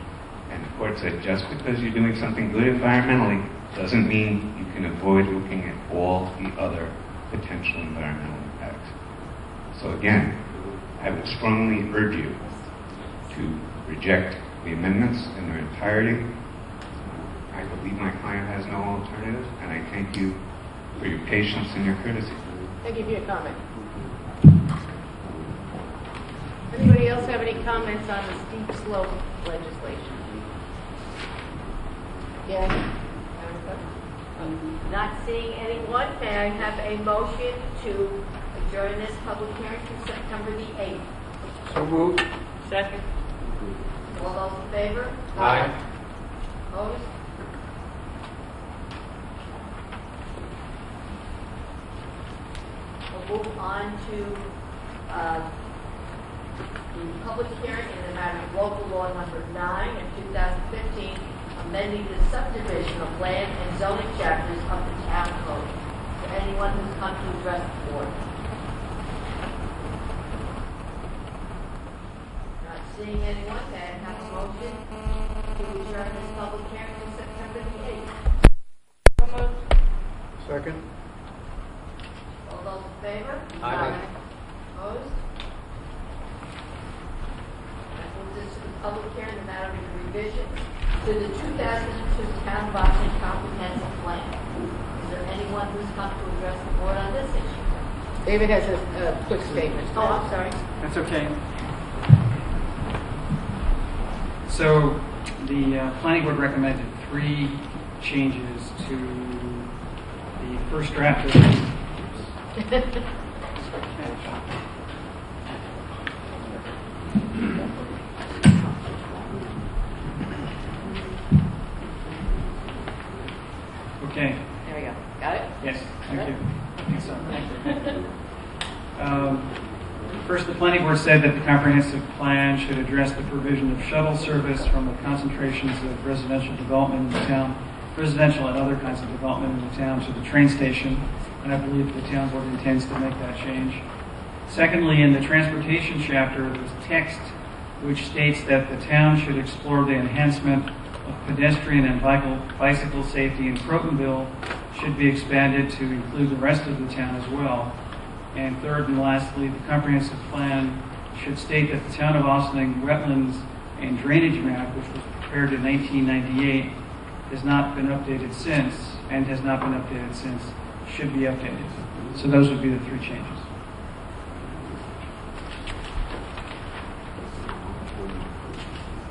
And the court said, just because you're doing something good environmentally doesn't mean you can avoid looking at all the other potential environmental impacts. So again, I would strongly urge you to reject the amendments in their entirety. I believe my client has no alternative, and I thank you for your patience and your courtesy. Thank you for your comment. Anybody else have any comments on the steep slope legislation? Yeah. Not seeing anyone, may I have a motion to adjourn this public hearing to September the 8th? So moved. Second. All those in favor? Aye. Opposed? We'll move on to the public hearing in the matter of local law number 9 in 2015, amending the subdivision of land and zoning chapters of the town code. For anyone who's come to address the board. Not seeing anyone, may I have a motion to adjourn this public hearing to September the 8th? Second. All those in favor? Aye. Opposed? That moves us to the public hearing in the matter of revision to the 2002 Town of Boston Comprehensive Plan. Is there anyone who's come to address the board on this issue? David has a quick statement. Oh, I'm sorry. That's okay. So the planning board recommended 3 changes to the first draft of Okay. There we go. Got it? Yes, thank you. I think so. First, the planning board said that the comprehensive plan should address the provision of shuttle service from the concentrations of residential development in the town, residential and other kinds of development in the town, to the train station, and I believe the town board intends to make that change. Secondly, in the transportation chapter, there's text which states that the town should explore the enhancement of pedestrian and bicycle safety in Crotonville should be expanded to include the rest of the town as well. And third and lastly, the comprehensive plan should state that the town of Ossining wetlands and drainage map, which was prepared in 1998, has not been updated since, should be updated. So those would be the 3 changes.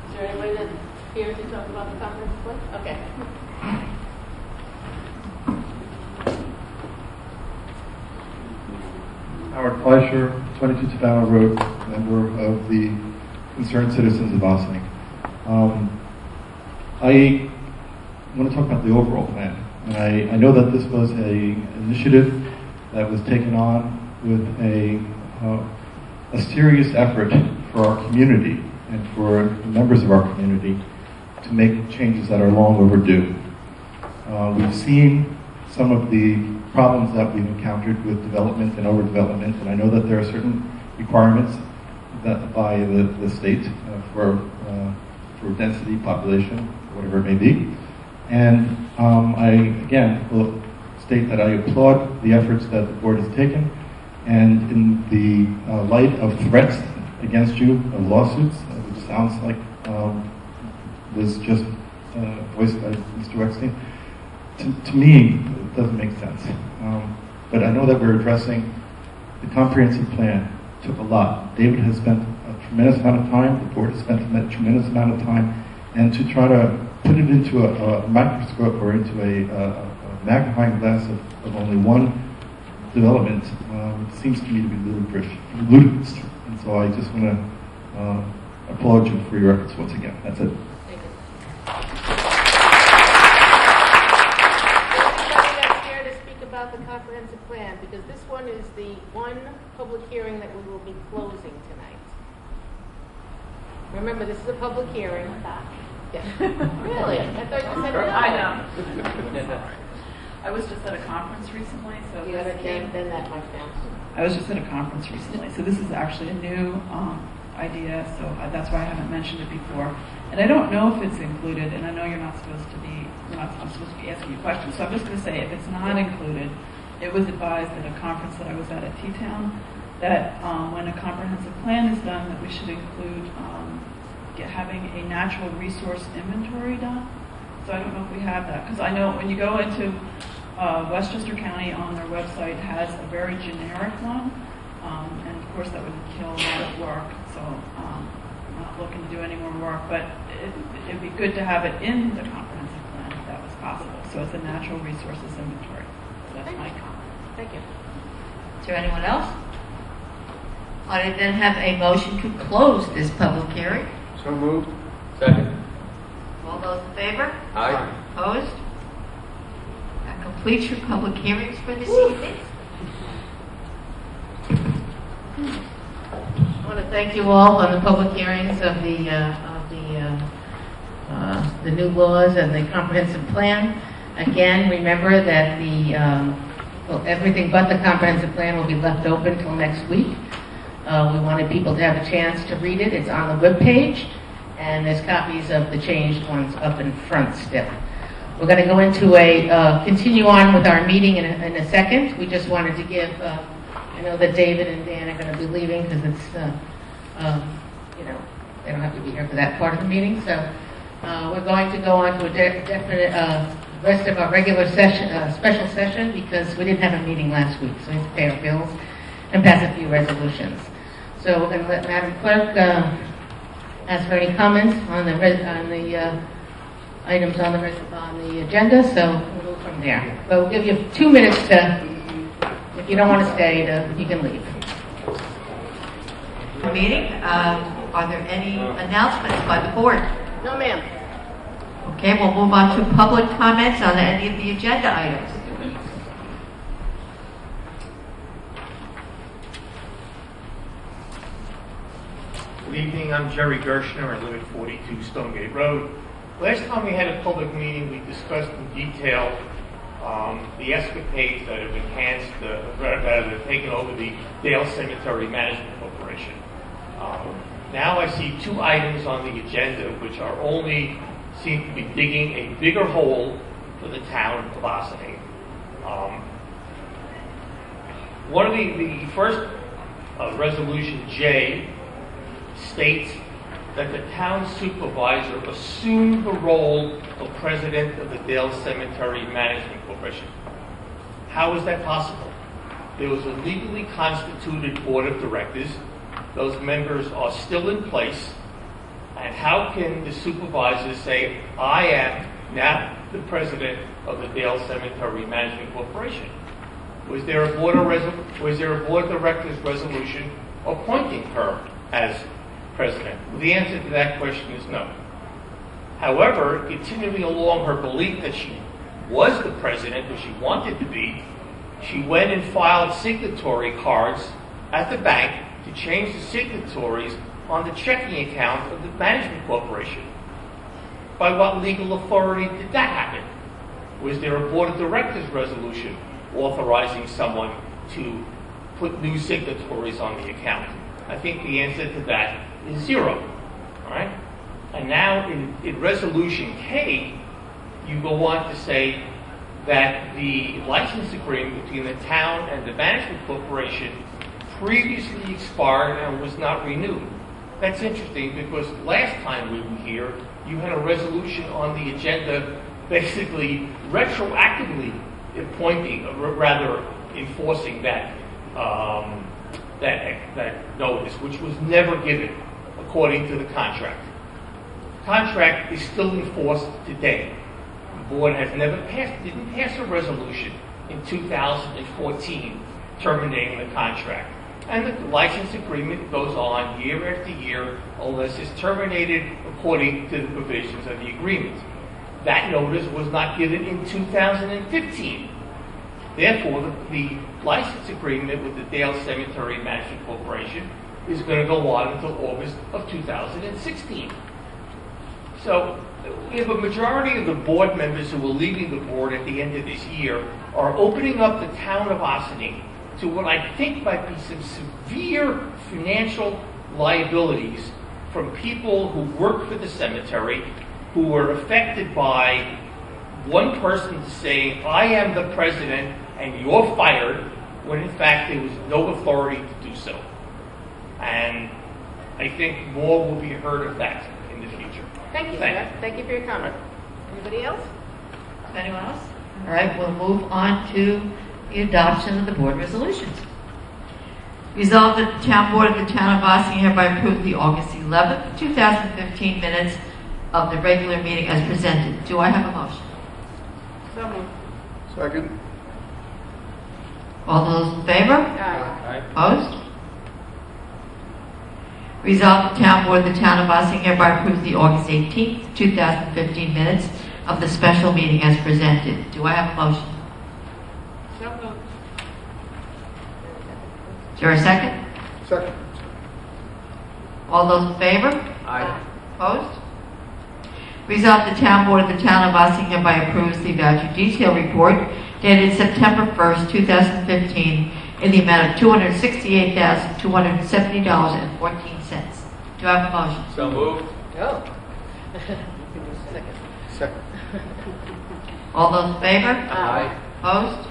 Is there anybody that's here to talk about the comprehensive plan? Okay. Howard Fleischer, 22 Savannah Road, member of the Concerned Citizens of Ossining. I want to talk about the overall plan. And I know that this was an initiative that was taken on with a serious effort for our community and for the members of our community to make changes that are long overdue. We've seen some of the problems that we've encountered with development and overdevelopment, and I know that there are certain requirements that by the state for density, population, whatever it may be. And I, again, will state that I applaud the efforts that the board has taken, and in the light of threats against you, of lawsuits, which sounds like was just voiced by Mr. Eckstein, to me, it doesn't make sense. But I know that we're addressing the comprehensive plan. It took a lot. David has spent a tremendous amount of time, the board has spent a tremendous amount of time, and to try to put it into a microscope or into a magnifying glass of only one development seems to me to be ludicrous. And so I just want to applaud you for your efforts once again. That's it. About the comprehensive plan, because this one is the one public hearing that we will be closing tonight. Remember, this is a public hearing. Yeah. Really? I thought you said no. I know. I was just at a conference recently, so you understand then that much now. I was just at a conference recently, so this is actually a new idea, so that's why I haven't mentioned it before. And I don't know if it's included, and I know I'm supposed to be asking you questions, so I'm just going to say if it's not included, it was advised at a conference that I was at T-Town that when a comprehensive plan is done, that we should include having a natural resource inventory done. So I don't know if we have that, because I know when you go into Westchester County on their website has a very generic one, and of course that would kill a lot of work, so I'm not looking to do any more work, but it'd be good to have it in the comprehensive plan if that was possible. So it's a natural resources inventory. So that's my comment. Thank you. Is there anyone else? I then have a motion to close this public hearing. So moved. Second. All those in favor? Aye. Opposed? That completes your public hearings for this evening. I want to thank you all on the public hearings of the new laws and the comprehensive plan. Again, remember that everything but the comprehensive plan will be left open until next week. We wanted people to have a chance to read it. It's on the webpage, and there's copies of the changed ones up in front still. We're going to go into continue on with our meeting in a second. We just wanted to give, I know that David and Dan are going to be leaving because it's, they don't have to be here for that part of the meeting. So we're going to go on to a definite rest of our regular session, special session, because we didn't have a meeting last week, so we have to pay our bills and pass a few resolutions. So we're going to let Madam Clerk ask for any comments on the items on the agenda. So we'll go from there. But we'll give you 2 minutes to, if you don't want to stay, you can leave. Meeting. Are there any announcements by the board? No, ma'am. Okay, we'll move on to public comments on any of the agenda items. Good evening, I'm Jerry Gershner. I live at 42 Stonegate Road. Last time we had a public meeting, we discussed in detail the escapades that have enhanced, that have taken over the Dale Cemetery Management Corporation. Now I see 2 items on the agenda which are only seem to be digging a bigger hole for the town of Ossining. One of the first resolution J states that the town supervisor assumed the role of president of the Dale Cemetery Management Corporation. How is that possible? There was a legally constituted board of directors. Those members are still in place. And how can the supervisor say, I am now the president of the Dale Cemetery Management Corporation? Was there a board of directors resolution appointing her as president? Well, the answer to that question is no. However, continuing along her belief that she was the president, or she wanted to be, she went and filed signatory cards at the bank to change the signatories on the checking account of the management corporation. By what legal authority did that happen? Was there a board of directors resolution authorizing someone to put new signatories on the account? I think the answer to that is zero. All right? And now in Resolution K, you go on to say that the license agreement between the town and the management corporation previously expired and was not renewed. That's interesting because last time we were here, you had a resolution on the agenda basically retroactively appointing, or rather enforcing that notice, which was never given according to the contract. The contract is still enforced today. The board has didn't pass a resolution in 2014 terminating the contract. And the license agreement goes on year after year unless it's terminated according to the provisions of the agreement. That notice was not given in 2015. Therefore, the license agreement with the Dale Cemetery Management Corporation is going to go on until August of 2016. So, we have a majority of the board members who are leaving the board at the end of this year are opening up the town of Ossining to what I think might be some severe financial liabilities from people who work for the cemetery who were affected by one person saying, I am the president and you're fired, when in fact there was no authority to do so. And I think more will be heard of that in the future. Thank you, sir. Thank you for your comment. Anybody else? Anyone else? All right, we'll move on to the adoption of the board resolutions. Resolved that the town board of the town of Ossining hereby approve the August 11th, 2015 minutes of the regular meeting as presented. Do I have a motion? So moved. Second. All those in favor? Aye. Opposed? Resolved, the town board of the town of Ossining hereby approves the August 18th, 2015 minutes of the special meeting as presented. Do I have a motion? So moved. Is there a second? Second. All those in favor? Aye. Opposed? Resolved, the town board of the town of Ossining hereby approves the voucher detail report dated September 1st, 2015 in the amount of $268,270.14. Do I have a motion? So moved. Oh. Second. All those in favor? Aye. Opposed?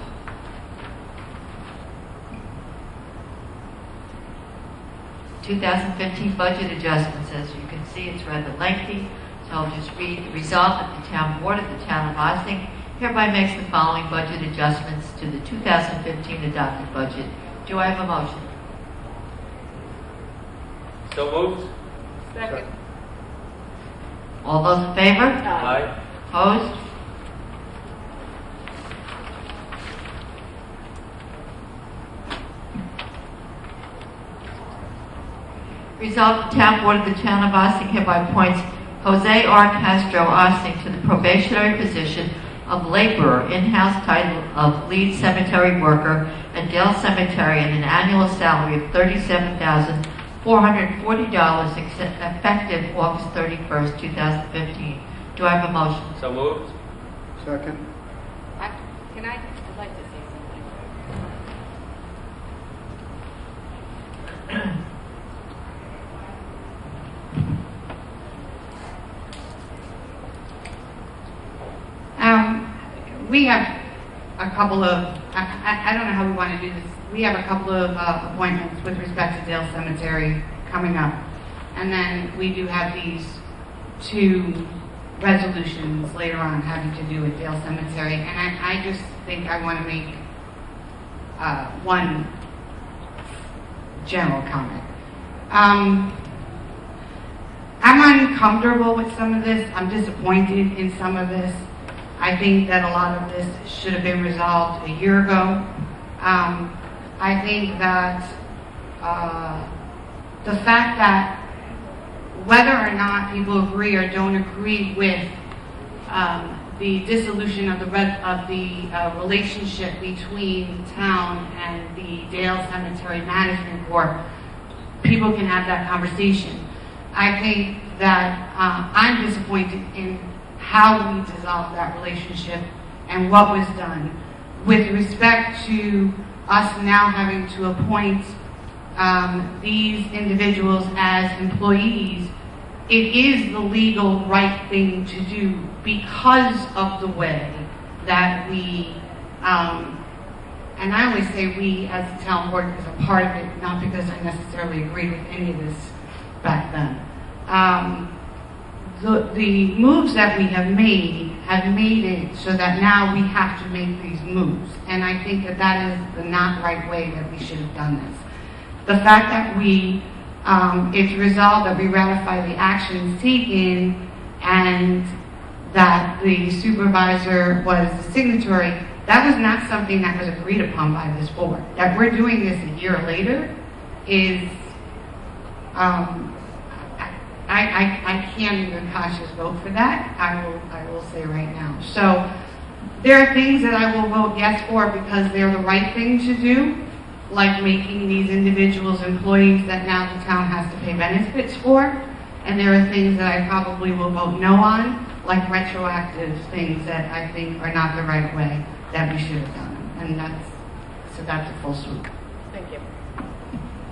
$2015 budget adjustments. As you can see, it's rather lengthy, so I'll just read the resolve that the town board of the town of Ossining hereby makes the following budget adjustments to the 2015 adopted budget. Do I have a motion? So moved. Second. All those in favor? Aye. Opposed? Resolved, the town board of the town of Ossining hereby appoints Jose R. Castro Ossining to the probationary position of laborer, in-house title of lead cemetery worker at Dale Cemetery and an annual salary of $37,440 effective August 31st, 2015. Do I have a motion? So moved. Second. I'd like to say something. We have a couple of, I don't know how we want to do this. We have a couple of appointments with respect to Dale Cemetery coming up. And then we do have these two resolutions later on having to do with Dale Cemetery. And I just think I want to make one general comment. I'm uncomfortable with some of this. I'm disappointed in some of this. I think that a lot of this should have been resolved a year ago. I think that the fact that whether or not people agree or don't agree with the dissolution of the relationship between the town and the Dale Cemetery Management Corp, people can have that conversation. I think that I'm disappointed in how we dissolved that relationship and what was done. With respect to us now having to appoint these individuals as employees, it is the legal right thing to do because of the way that we, and I always say we as the town board is a part of it, not because I necessarily agreed with any of this back then. The moves that we have made it so that now we have to make these moves. And I think that that is the not right way that we should have done this. The fact that it's resolved that we ratify the actions taken and that the supervisor was the signatory, that was not something that was agreed upon by this board. That we're doing this a year later is, I can't even conscious vote for that. I will say right now. So there are things that I will vote yes for because they're the right thing to do, like making these individuals employees that now the town has to pay benefits for. And there are things that I probably will vote no on, like retroactive things that I think are not the right way that we should have done. And that's a full swoop. Thank you.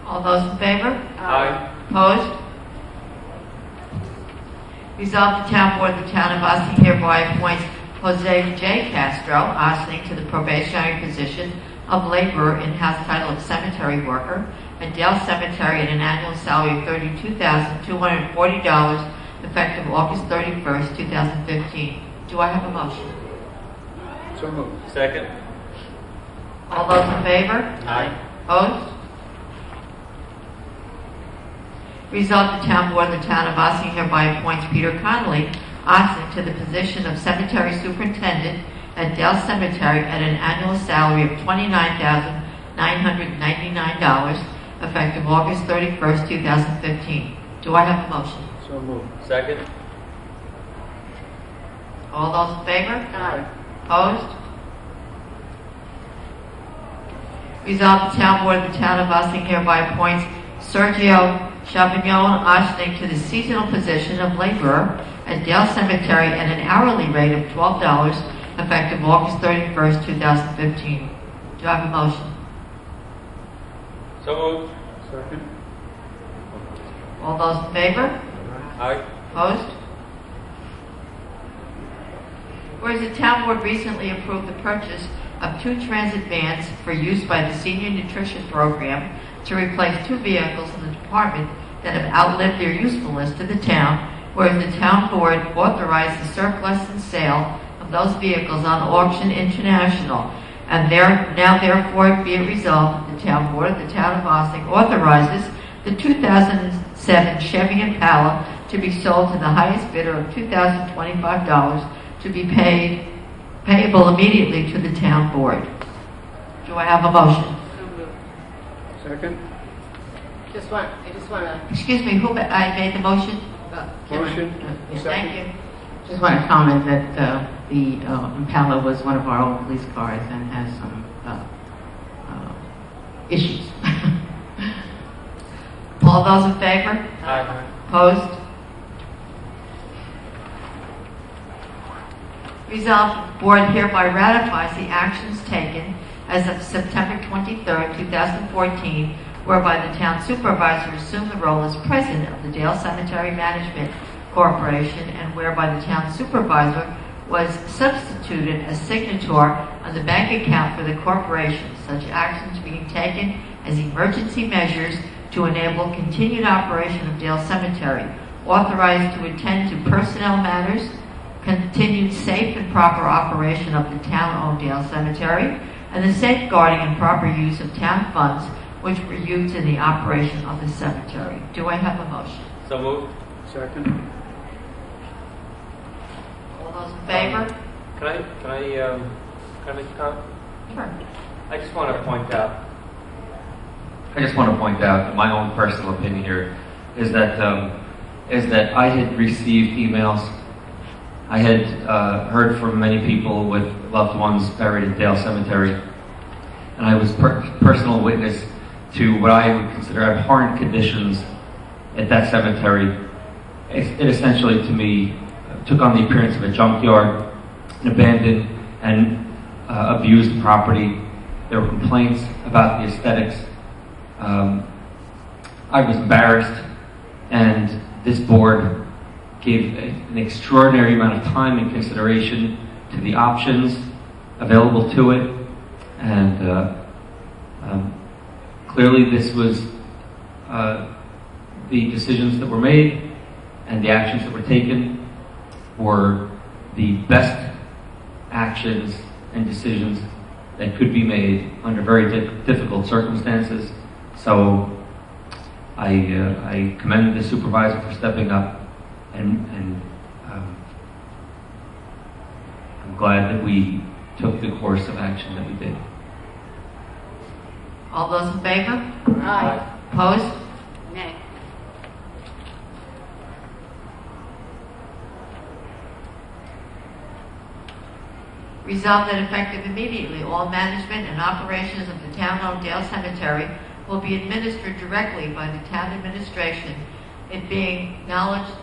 All those in favor? Aye. Opposed? Resolved, the town board of the town of Ossining hereby appoints Jose J. Castro, Ossining, to the probationary position of laborer in house title of cemetery worker at Dale Cemetery at an annual salary of $32,240, effective August 31st, 2015. Do I have a motion? So moved. Second. All those in favor? Aye. Opposed? Resolved, the town board of the town of Ossining hereby appoints Peter Connolly, Ossining, to the position of cemetery superintendent at Dale Cemetery at an annual salary of $29,999, effective August 31st, 2015. Do I have a motion? So moved. Second. All those in favor? Aye. Opposed? Resolved, the town board of the town of Ossining hereby appoints Sergio Chavignon Ossining to the seasonal position of laborer at Dale Cemetery at an hourly rate of $12, effective August 31st, 2015. Do I have a motion? So moved. Second. All those in favor? Aye. Opposed? Whereas the town board recently approved the purchase of 2 transit vans for use by the senior nutrition program to replace 2 vehicles in the department that have outlived their usefulness to the town, whereas the town board authorized the surplus and sale of those vehicles on Auction International, and now therefore be it resolved that the town board of the town of Ossining authorizes the 2007 Chevy Impala to be sold to the highest bidder of $2,025 to be payable immediately to the town board. Do I have a motion? Second. I just want to. Excuse me, who I made the motion? Motion. Thank you. Just want to comment that the Impala was one of our old police cars and has some issues. All those in favor? Aye. Opposed? Resolved, the board hereby ratifies the actions taken as of September 23rd, 2014, whereby the town supervisor assumed the role as president of the Dale Cemetery Management Corporation, and whereby the town supervisor was substituted as signator on the bank account for the corporation, such actions being taken as emergency measures to enable continued operation of Dale Cemetery, authorized to attend to personnel matters, continued safe and proper operation of the town-owned Dale Cemetery, and the safeguarding and proper use of town funds which were used in the operation of the cemetery. Do I have a motion? So moved. Second. All those in favor? Can I make a comment? Sure. I just want to point out I just want to point out my own personal opinion here is that I had received emails. I had heard from many people with loved ones buried in Dale Cemetery, and I was personal witness to what I would consider abhorrent conditions at that cemetery. It essentially, to me, took on the appearance of a junkyard, an abandoned and abused property. There were complaints about the aesthetics. I was embarrassed, and this board gave an extraordinary amount of time and consideration to the options available to it, and clearly this was the decisions that were made and the actions that were taken were the best actions and decisions that could be made under very difficult circumstances. So I commend the supervisor for stepping up, and I'm glad that we took the course of action that we did. All those in favor? Aye. Opposed? Nay. Resolved that effective immediately, all management and operations of the town-owned Dale Cemetery will be administered directly by the town administration, it being acknowledged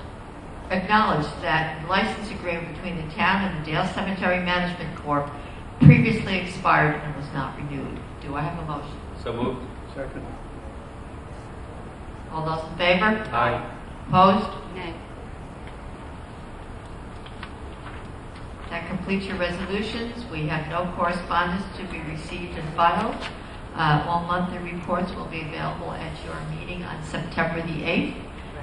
that the license agreement between the town and the Dale Cemetery Management Corp. Previously expired and was not renewed. Do I have a motion? So moved. Second. All those in favor? Aye. Opposed? Nay. That completes your resolutions. We have no correspondence to be received and filed. All monthly reports will be available at your meeting on September the 8th.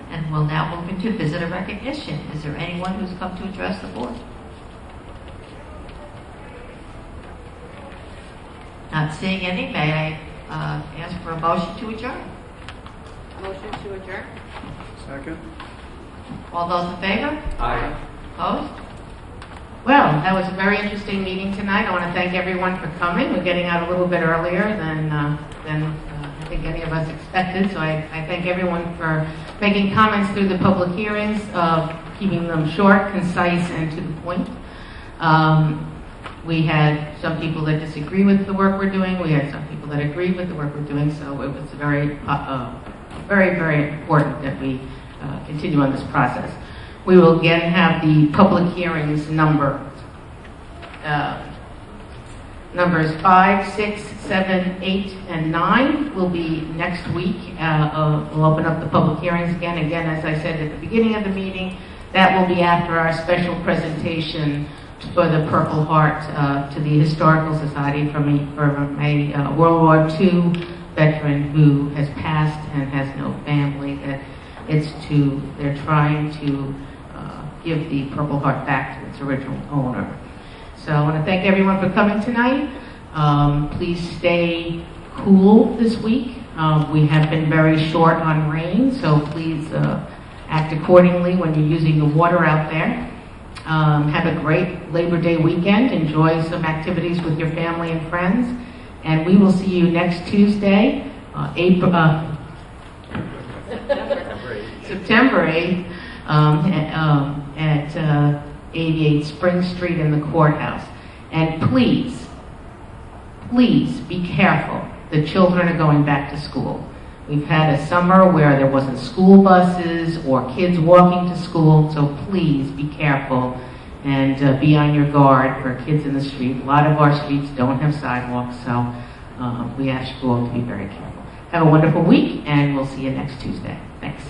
And we'll now move into visitor recognition. Is there anyone who's come to address the board? Not seeing any, may I ask for a motion to adjourn? Motion to adjourn? Second. All those in favor? Aye. Opposed? Well, that was a very interesting meeting tonight. I want to thank everyone for coming. We're getting out a little bit earlier than I think any of us expected. So I thank everyone for making comments through the public hearings, keeping them short, concise, and to the point. We had some people that disagree with the work we're doing. We had some people that agree with the work we're doing. So it was very, very important that we continue on this process. We will again have the public hearings numbers 5, 6, 7, 8, and 9 will be next week. We'll open up the public hearings again. Again, as I said at the beginning of the meeting, that will be after our special presentation for the Purple Heart to the Historical Society from a World War II veteran who has passed and has no family. They're trying to give the Purple Heart back to its original owner. So I want to thank everyone for coming tonight. Please stay cool this week. We have been very short on rain, so please act accordingly when you're using the water out there. Have a great Labor Day weekend. Enjoy some activities with your family and friends. And we will see you next Tuesday, September 8th, at 88 Spring Street in the courthouse. And please be careful. The children are going back to school. We've had a summer where there wasn't school buses or kids walking to school, so please be careful and be on your guard for kids in the street. A lot of our streets don't have sidewalks, so we ask you all to be very careful. Have a wonderful week, and we'll see you next Tuesday. Thanks.